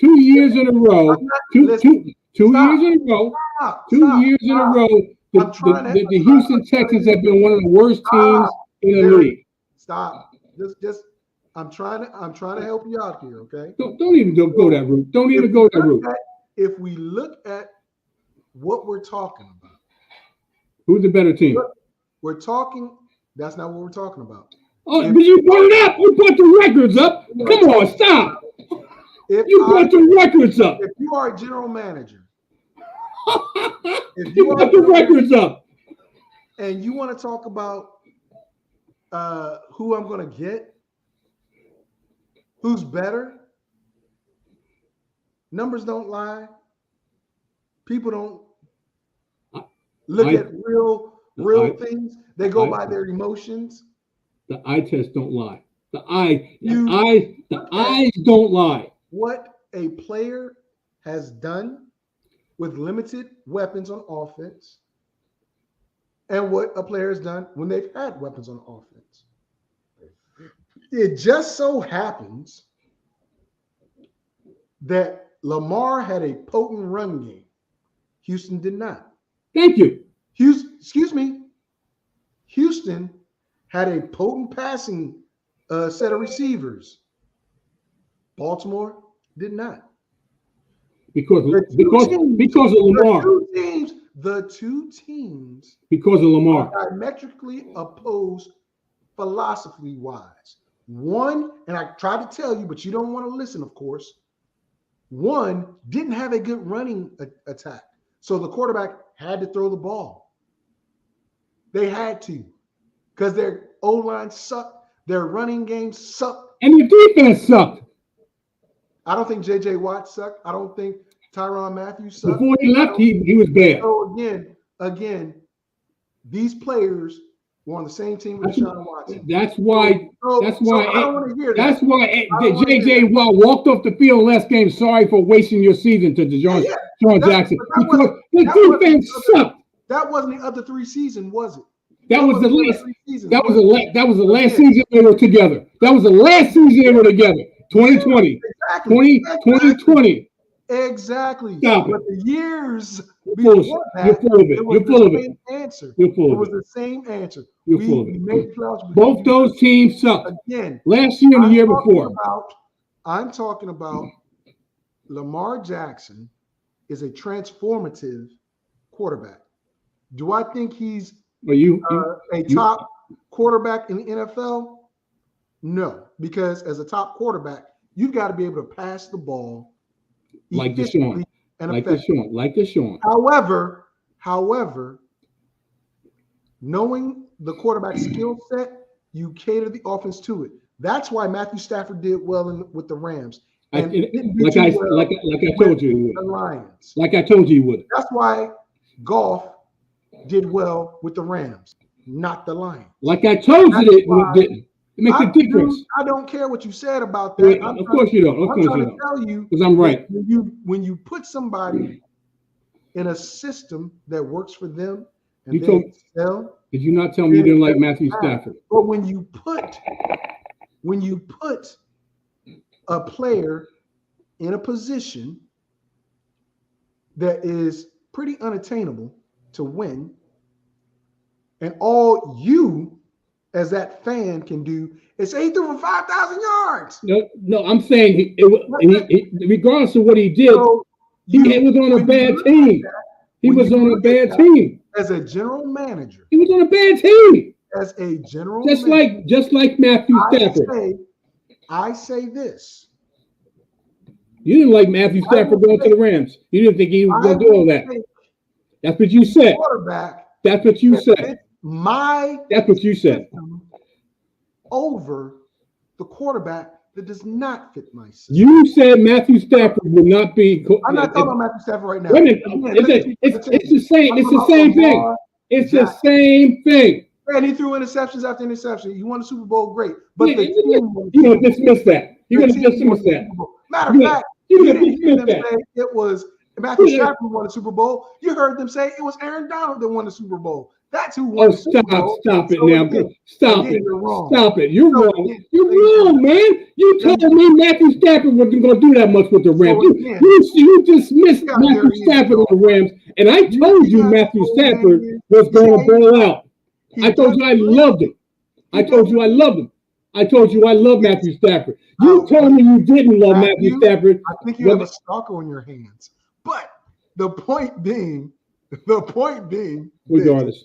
2 years in a row. 2 years in a row. 2 years in a row. The Houston Texans have been one of the worst teams in the league. Stop. Just. I'm trying to help you out here. Okay. Don't even go that route. Don't even go that route. If we look at what we're talking about, who's the better team? We're talking. That's not what we're talking about. Oh, but you brought it up. You brought the records up. Come on, stop. You brought the records up. If you are a general manager, you brought the records up, and you want to talk about who I'm going to get, who's better? Numbers don't lie. People don't look at real things. They go by their emotions. The eye test don't lie. The eyes don't lie. What a player has done with limited weapons on offense, and what a player has done when they've had weapons on offense. It just so happens that Lamar had a potent run game. Houston did not. Thank you. Houston had a potent passing set of receivers. Baltimore did not. Because of Lamar. The two teams because of Lamar are diametrically opposed philosophy-wise. One, and I tried to tell you, but you don't want to listen, of course. One didn't have a good running attack. So the quarterback had to throw the ball. They had to, because their O-line sucked, their running game sucked. And your defense sucked. I don't think J.J. Watt sucked. I don't think Tyrann Mathieu sucked. Before he left, he was bad. So again, these players were on the same team with Deshaun Watson. That's why I don't want to hear that. That's why J.J. Watt walked off the field last game. Sorry for wasting your season to Deshaun Jackson. Because the defense sucked. That wasn't the other 3 seasons, was it? That was the last season. That was the last season they were together. That was the last season they were together. 2020. Exactly. 2020. Exactly. Stop but it. the years You're full of it. You're full of it. It was the same answer. You're full of it. Made playoffs. Both those teams sucked. Again, last year and the year before. I'm talking about Lamar Jackson is a transformative quarterback. Do I think he's a top quarterback in the NFL? No, because as a top quarterback, you've got to be able to pass the ball like Deshaun. However, knowing the quarterback skill set, you cater the offense to it. That's why Matthew Stafford did well with the Rams. And like I told you he would. The Lions. Like I told you he would. That's why Goff did well with the Rams, not the Lions. Like I told you it didn't. It makes a difference. I don't care what you said about that. Of course you don't. I'm trying to tell you because I'm right. When you put somebody in a system that works for them and did you not tell me you didn't like Matthew Stafford? But when you put a player in a position that is pretty unattainable to win, and all you as that fan can do and say he threw for 5,000 yards. No, I'm saying regardless of what he did, So he was on a bad team. He was on a bad team. As a general manager. He was on a bad team. As a general manager. Just like Matthew Stafford. I say this. You didn't like Matthew Stafford going to the Rams. You didn't think he was going to do all that. That's what you said. Quarterback. That's what you said. That's what you said. Over the quarterback that does not fit my system. You said Matthew Stafford would not be. I'm not talking about Matthew Stafford right now. It's the same. It's the same thing. It's the same thing. And he threw interceptions after interception. He won the Super Bowl, great. But you're going to dismiss that. You're going to dismiss that. Matter of fact, you didn't hear them say it was Matthew Stafford who won the Super Bowl. You heard them say it was Aaron Donald that won the Super Bowl. That's who won the Super Bowl. Stop it now. Stop it. Stop it. You're wrong. You're wrong, man. You told me Matthew Stafford wasn't going to do that much with the Rams. You dismissed Matthew Stafford on the Rams, and I told you Matthew Stafford was going to ball out. I told you I loved him. I told you I loved him. I told you I love Matthew Stafford. You told me you didn't love Matthew Stafford. I think you have a stalker on your hands. But the point being, regardless.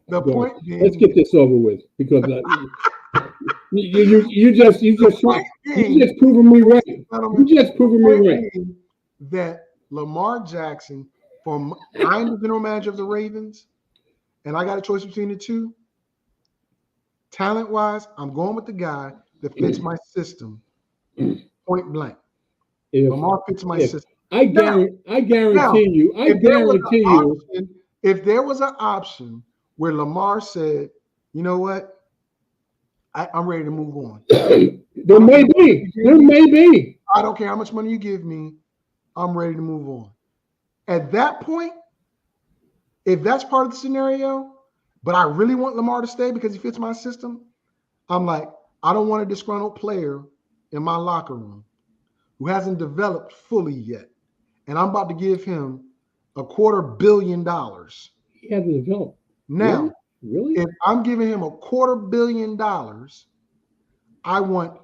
Let's get this over with because you just proving me right. You just proving me right. That Lamar Jackson, I'm the general manager of the Ravens, and I got a choice between the two. Talent-wise, I'm going with the guy that fits my system. Point blank. Lamar fits my system. I guarantee you. If there was an option where Lamar said, you know what, I'm ready to move on. There may be. I don't care how much money you give me. I'm ready to move on. At that point, if that's part of the scenario, but I really want Lamar to stay because he fits my system, I'm like, I don't want a disgruntled player in my locker room who hasn't developed fully yet. And I'm about to give him $250 million. He hasn't developed. Now, really? If I'm giving him $250 million, I want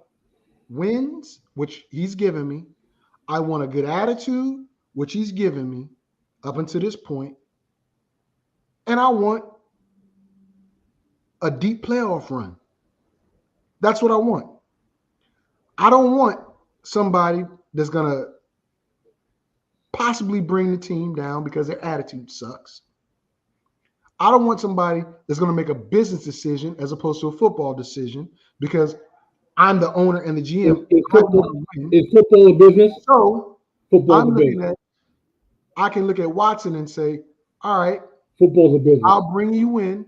wins, which he's given me. I want a good attitude, which he's given me up until this point. And I want a deep playoff run. That's what I want. I don't want somebody that's going to possibly bring the team down because their attitude sucks. I don't want somebody that's going to make a business decision as opposed to a football decision because I'm the owner and the GM. Is football a business? So football's a business. I can look at Watson and say, all right, football's a business. I'll bring you in.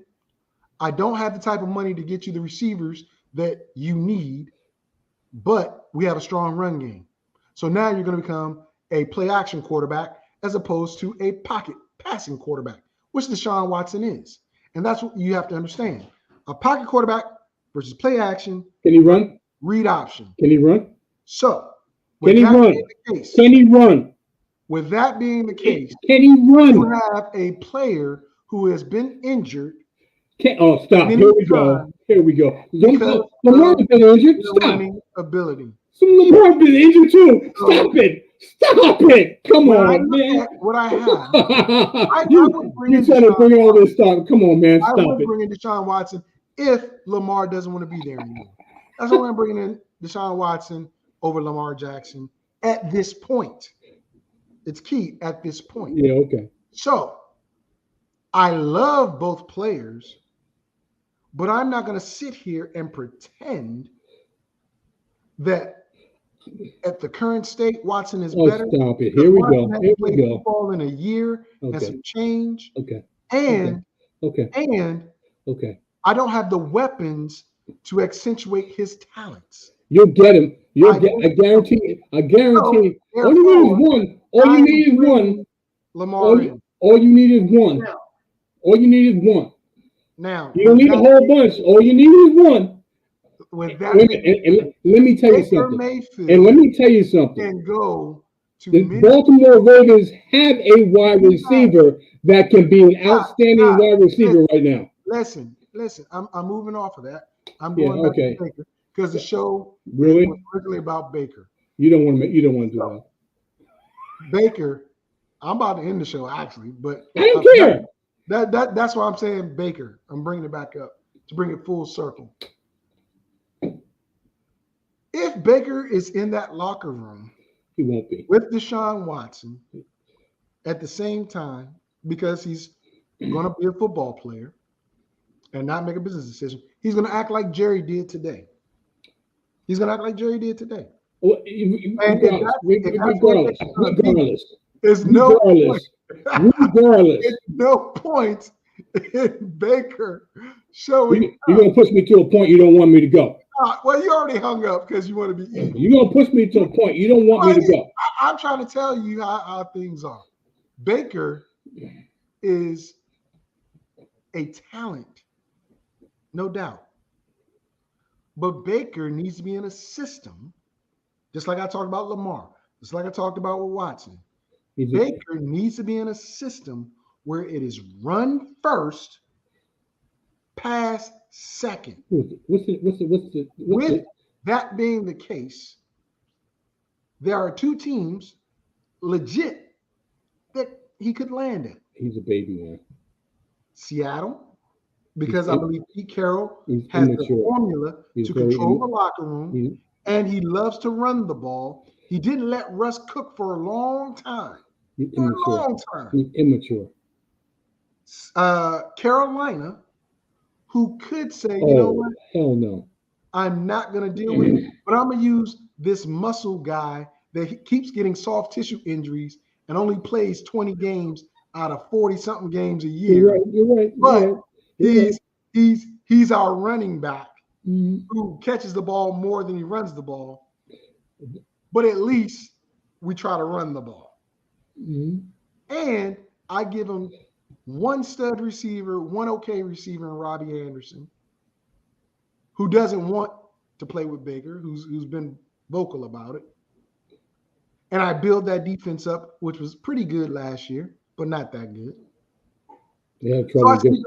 I don't have the type of money to get you the receivers that you need, but we have a strong run game. So now you're going to become a play action quarterback as opposed to a pocket passing quarterback, which Deshaun Watson is. And that's what you have to understand. A pocket quarterback versus play action. Can he run? Read option. Can he run? So, can he run? Can he run? With that being the case, can he run? You have a player who has been injured. Stop. Here we go. Lamar's been injured. Stop. Ability. Lamar's been injured too. Stop it. Stop it. Come on, man. What I have. You trying to bring all this stuff. Come on, man. Stop it. I would bring in Deshaun Watson if Lamar doesn't want to be there anymore. That's why I'm bringing in Deshaun Watson over Lamar Jackson at this point. It's key at this point. Yeah, okay. So, I love both players, but I'm not going to sit here and pretend that at the current state, Watson is better. Stop it. Here we go. Here we go. Football in a year and some change. Okay. And okay. I don't have the weapons to accentuate his talents. You'll get him. I guarantee it. I guarantee it. All you need is one. All you need is one. Lamar. All you need is one. All you need is one. Now you don't need a whole bunch. All you need is one. With that, and let me tell you something. Mayfield and let me tell you something. Can go to the Baltimore Ravens have a wide receiver that can be an outstanding wide receiver right now. Listen. listen. I'm moving off of that. I'm Yeah, going back okay. to Baker because the show Really? was originally about Baker. You don't want to do that. Baker. I'm about to end the show actually, but I don't care. That's why I'm saying Baker. I'm bringing it back up to bring it full circle. If Baker is in that locker room, He won't be with Deshaun Watson at the same time because he's going to be a football player and not make a business decision. He's going to act like Jerry did today. He's going to act like Jerry did today. Well, regardless. There's no point in Baker showing. You're going to push me to a point you don't want me to go. Well, you already hung up because you want to be equal. You're going to push me to a point you don't want me to go. I'm trying to tell you how things are. Baker is a talent, no doubt. But Baker needs to be in a system, just like I talked about Lamar, just like I talked about with Watson. Baker needs to be in a system where it is run first, pass second. With that being the case, there are two teams legit that he could land in. He's a baby man. Seattle, because I believe Pete Carroll has the formula to control the locker room, and he loves to run the ball. He didn't let Russ cook for a long time. He's immature. Carolina, who could say, you know what? Hell no. I'm not going to deal with it, but I'm going to use this muscle guy that keeps getting soft tissue injuries and only plays 20 games out of 40-something games a year. You're right. But he's our running back who catches the ball more than he runs the ball. But at least we try to run the ball. And I give him one stud receiver, one okay receiver in Robbie Anderson, who doesn't want to play with Baker, who's been vocal about it. And I build that defense up, which was pretty good last year, but not that good. They had trouble against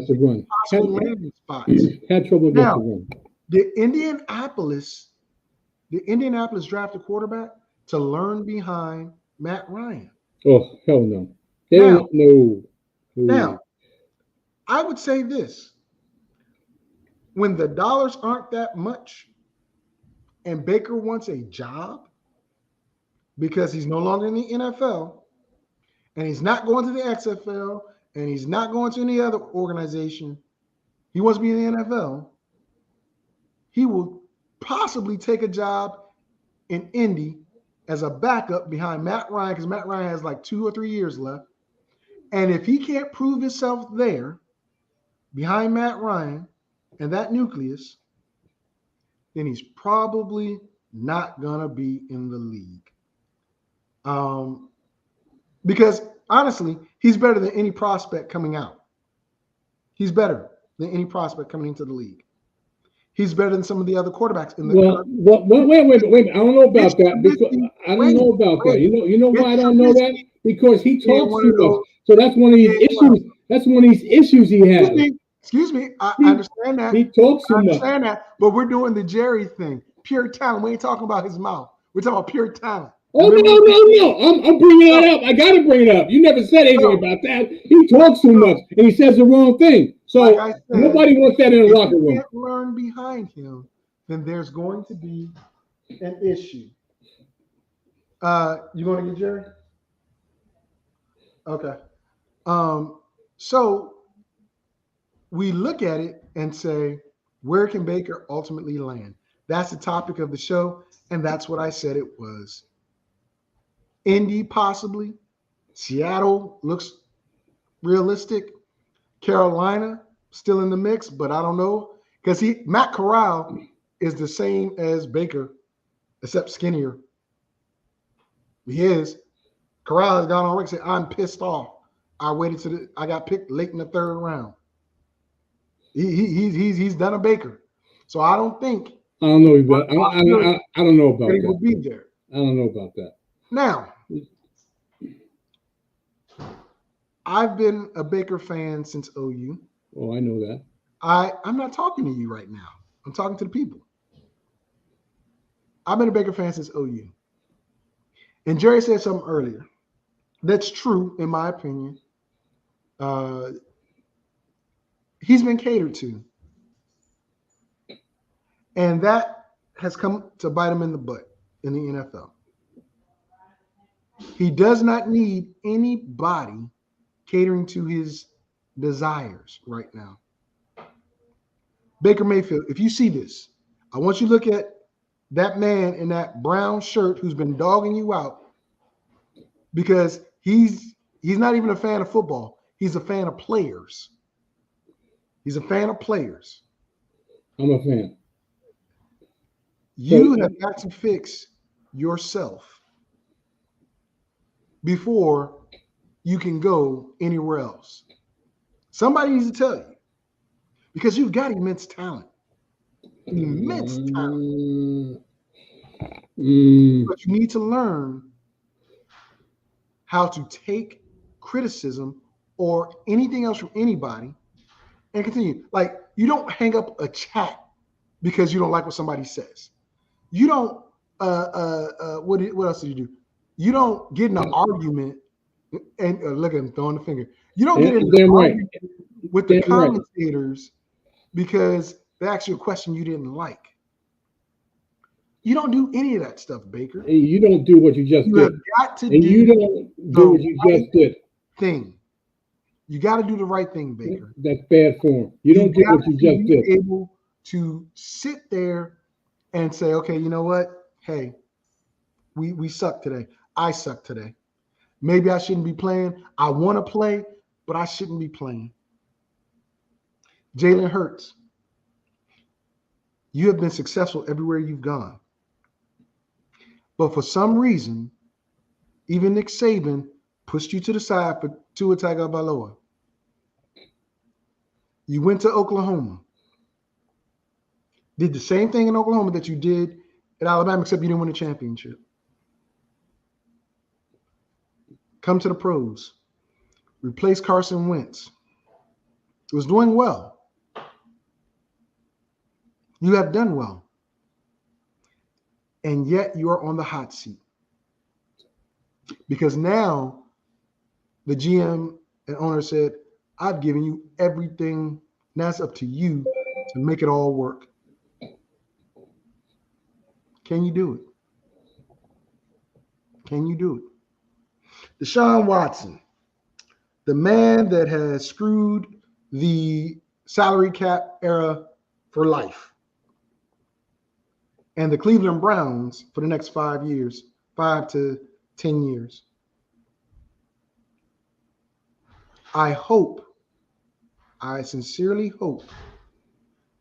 the run. Had trouble against the run. The Indianapolis drafted a quarterback to learn behind Matt Ryan. Oh, hell no. They don't know. Now, I would say this. When the dollars aren't that much and Baker wants a job because he's no longer in the NFL and he's not going to the XFL and he's not going to any other organization, he wants to be in the NFL, he will possibly take a job in Indy as a backup behind Matt Ryan because Matt Ryan has like 2 or 3 years left. And if he can't prove himself there behind Matt Ryan and that nucleus, then he's probably not going to be in the league. Because honestly, he's better than any prospect coming out. He's better than any prospect coming into the league. He's better than some of the other quarterbacks in the wait. I don't know about that. You know why I don't know that? Because he talks too much. So that's one of these issues. That's one of these issues he has. Excuse me. I understand that. He talks too much. I understand that. But we're doing the Jerry thing. Pure talent. We ain't talking about his mouth. We're talking about pure talent. Oh, no. I'm bringing that up. I got to bring it up. You never said anything about that. He talks too much, and he says the wrong thing. So like said, nobody wants that in the locker room. If you can't learn behind him, then there's going to be an issue. You going to get Jerry? Okay. So we look at it and say, where can Baker ultimately land? That's the topic of the show, and that's what I said it was. Indy, possibly. Seattle looks realistic. Carolina, still in the mix, but I don't know. Because Matt Corral is the same as Baker, except skinnier. He is. Corral has gone on record and said, I'm pissed off. I got picked late in the 3rd round. He's done a Baker. So I don't think. I don't know about I don't know about that. He will be there. I don't know about that. Now, I've been a Baker fan since OU. Oh, I know that. I'm not talking to you right now. I'm talking to the people. I've been a Baker fan since OU. And Jerry said something earlier. That's true, in my opinion. He's been catered to. And that has come to bite him in the butt in the NFL. He does not need anybody catering to his desires right now. Baker Mayfield, if you see this, I want you to look at that man in that brown shirt who's been dogging you out because he's not even a fan of football. He's a fan of players. He's a fan of players. I'm a fan. You have got to fix yourself before you can go anywhere else. Somebody needs to tell you because you've got immense talent. Immense talent. But you need to learn how to take criticism or anything else from anybody and continue. Like, you don't hang up a chat because you don't like what somebody says. You don't what else do you do? You don't get in an argument and look at him throwing the finger. You don't get in an argument with the commentators because they ask you a question you didn't like. You don't do any of that stuff, Baker. You don't do what you just did. You have got to and do you don't do what you just did. Thing. You got to do the right thing, Baker. That's bad form. You don't do what you just did. Be able to sit there and say, okay, you know what? Hey, we suck today. I suck today. Maybe I shouldn't be playing. I want to play, but I shouldn't be playing. Jalen Hurts, you have been successful everywhere you've gone. But for some reason, even Nick Saban pushed you to the side for Tua Tagovailoa. You went to Oklahoma. Did the same thing in Oklahoma that you did at Alabama, except you didn't win a championship. Come to the pros. Replace Carson Wentz. It was doing well. You have done well. And yet you are on the hot seat. Because now the GM and owner said, I've given you everything. Now it's up to you to make it all work. Can you do it? Can you do it? Deshaun Watson, the man that has screwed the salary cap era for life. And the Cleveland Browns for the next 5 years, 5 to 10 years. I sincerely hope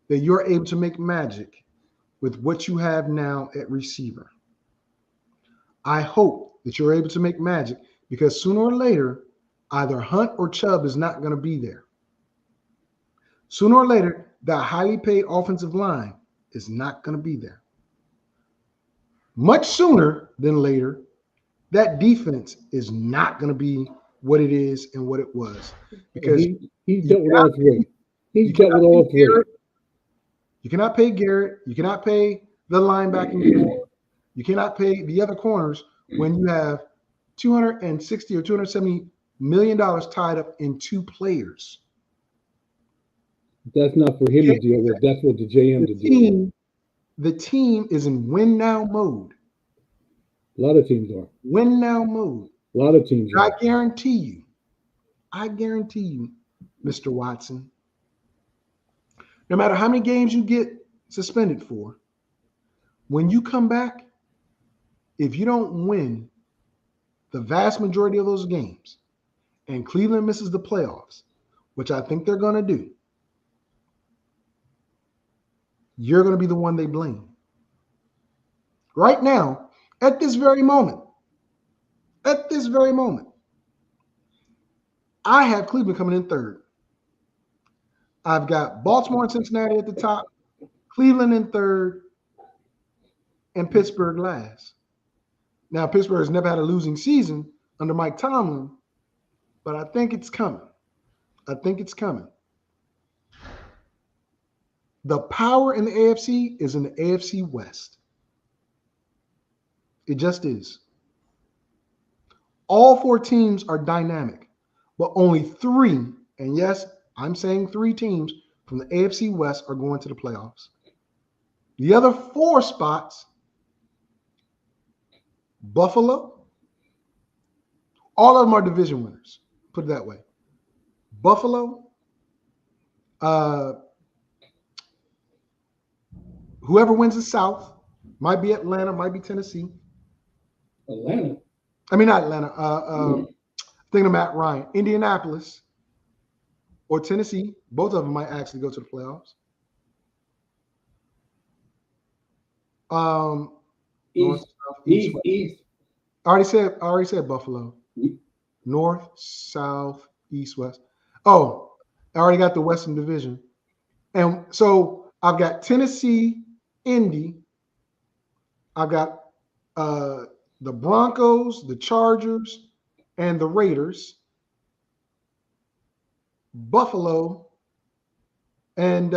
that you're able to make magic with what you have now at receiver. I hope that you're able to make magic because sooner or later, either Hunt or Chubb is not going to be there. Sooner or later, that highly paid offensive line is not going to be there. Much sooner than later, that defense is not going to be what it is and what it was. Because he's dealt with all three. He's dealt with all three. You cannot pay Garrett. You cannot pay the linebacking core. You cannot pay the other corners when you have $260 or $270 million tied up in two players. That's not for him to deal with. That's what the GM to deal with. The team is in win now mode. A lot of teams are. Win now mode. A lot of teams are. I guarantee you, Mr. Watson, no matter how many games you get suspended for, when you come back, if you don't win the vast majority of those games and Cleveland misses the playoffs, which I think they're going to do, you're going to be the one they blame. Right now, at this very moment, I have Cleveland coming in third. I've got Baltimore and Cincinnati at the top, Cleveland in third, and Pittsburgh last. Now, Pittsburgh has never had a losing season under Mike Tomlin, but I think it's coming. The power in the AFC is in the AFC West. It just is. All 4 teams are dynamic, but only 3, and yes, I'm saying 3 teams from the AFC West are going to the playoffs. The other 4 spots, Buffalo, all of them are division winners, put it that way. Buffalo, whoever wins the South, might be Atlanta, might be Tennessee. Atlanta. I mean, not Atlanta. Thinking of Matt Ryan, Indianapolis or Tennessee. Both of them might actually go to the playoffs. East. I already said Buffalo. North, South, East, West. Oh, I already got the Western Division. And so I've got Tennessee, Indy. I've got the Broncos, the Chargers, and the Raiders. Buffalo and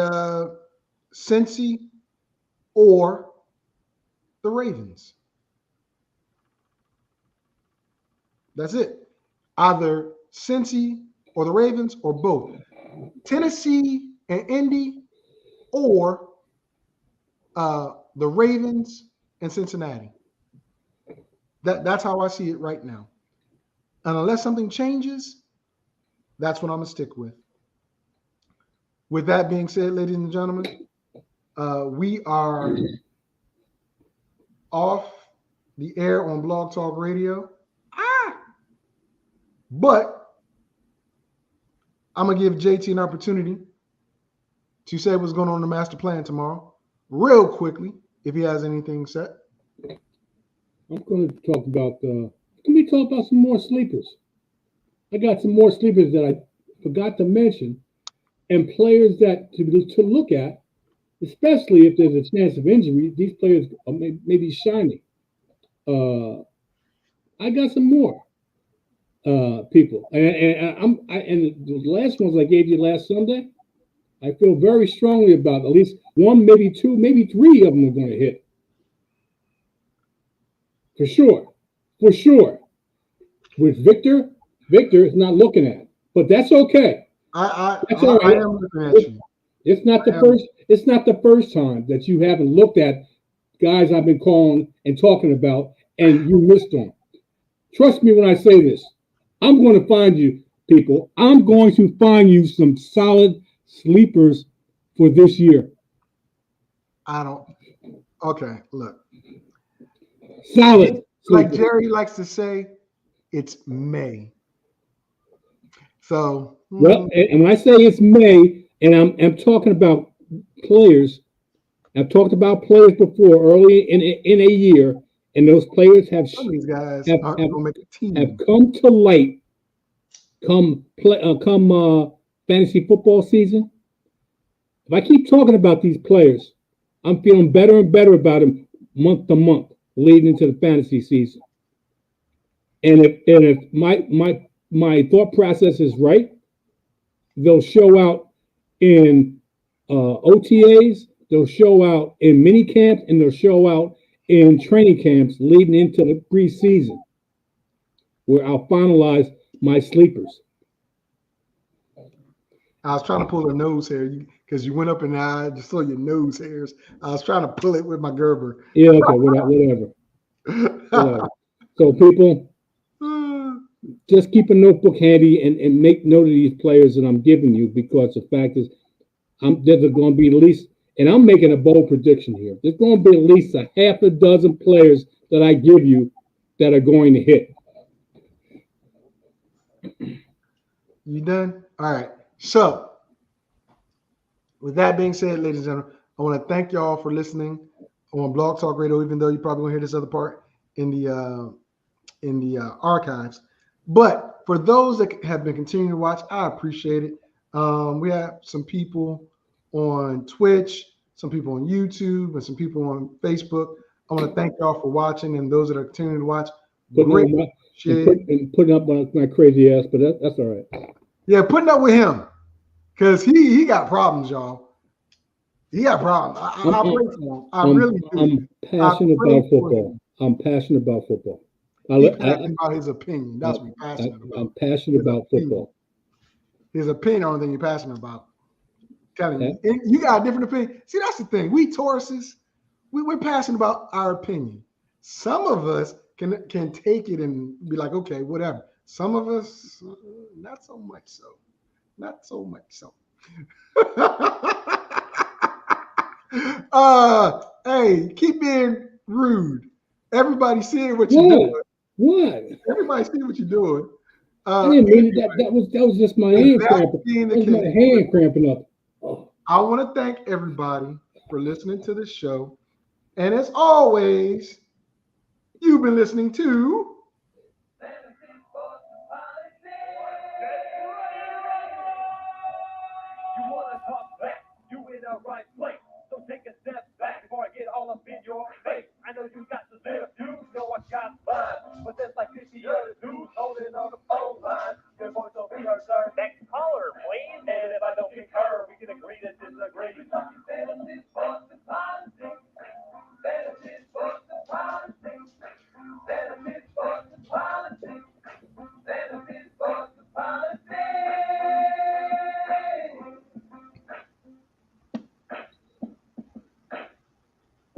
Cincy or the Ravens. That's it. Either Cincy or the Ravens or both. Tennessee and Indy or the Ravens and Cincinnati. That's how I see it right now. And unless something changes, that's what I'm going to stick with. With that being said, ladies and gentlemen, we are off the air on Blog Talk Radio. But I'm going to give JT an opportunity to say what's going on in the master plan tomorrow, real quickly, if he has anything set. I'm going to talk about some more sleepers. I got some more sleepers that I forgot to mention, and players that to look at, especially if there's a chance of injury. These players are maybe shining. I got some more people, and the last ones I gave you last Sunday, I feel very strongly about at least one, maybe 2, maybe 3 of them are going to hit. For sure. With Victor is not looking at it, but that's okay. That's all right. I am looking at you. It's not the first time that you haven't looked at guys I've been calling and talking about, and you missed on. Trust me when I say this. I'm going to find you, people. I'm going to find you some solid sleepers for this year. Okay, look. Solid. Like Jerry likes to say, it's May. So. Well, and when I say it's May, and I'm talking about players, I've talked about players before early in a year, and those players have these guys have come to light come fantasy football season. If I keep talking about these players, I'm feeling better and better about them month to month leading into the fantasy season. And if my thought process is right, they'll show out in OTAs, they'll show out in mini camps, and they'll show out in training camps leading into the preseason, where I'll finalize my sleepers. I was trying to pull a nose hair because you went up and I just saw your nose hairs. I was trying to pull it with my Gerber. Yeah, okay, whatever. So people, just keep a notebook handy and make note of these players that I'm giving you, because the fact is, there's going to be at least, and I'm making a bold prediction here, there's going to be at least a half a dozen players that I give you that are going to hit. You done? All right. So, with that being said, ladies and gentlemen, I want to thank y'all for listening on Blog Talk Radio, even though you probably won't hear this other part in the archives. But for those that have been continuing to watch, I appreciate it. We have some people on Twitch, some people on YouTube, and some people on Facebook. I want to thank y'all for watching, and those that are continuing to watch. Putting up my crazy ass, but that's all right. Yeah, putting up with him, because he got problems, y'all. Yeah, bro. I pray for him. I really do. I'm passionate pray about for football. I'm passionate about football. He's passionate about his opinion. That's what he's passionate about. I'm passionate about football. His opinion, the only thing you're passionate about. Telling you, and you got a different opinion. See, that's the thing. We Tauruses, we're passionate about our opinion. Some of us can take it and be like, okay, whatever. Some of us, not so much so. Not so much so. Hey, keep being rude. Everybody seeing what you're doing. What? Everybody seeing what you're doing. I didn't mean that. That was just my hand cramping. That was my hand cramping up. Oh. I want to thank everybody for listening to the show. And as always, you've been listening to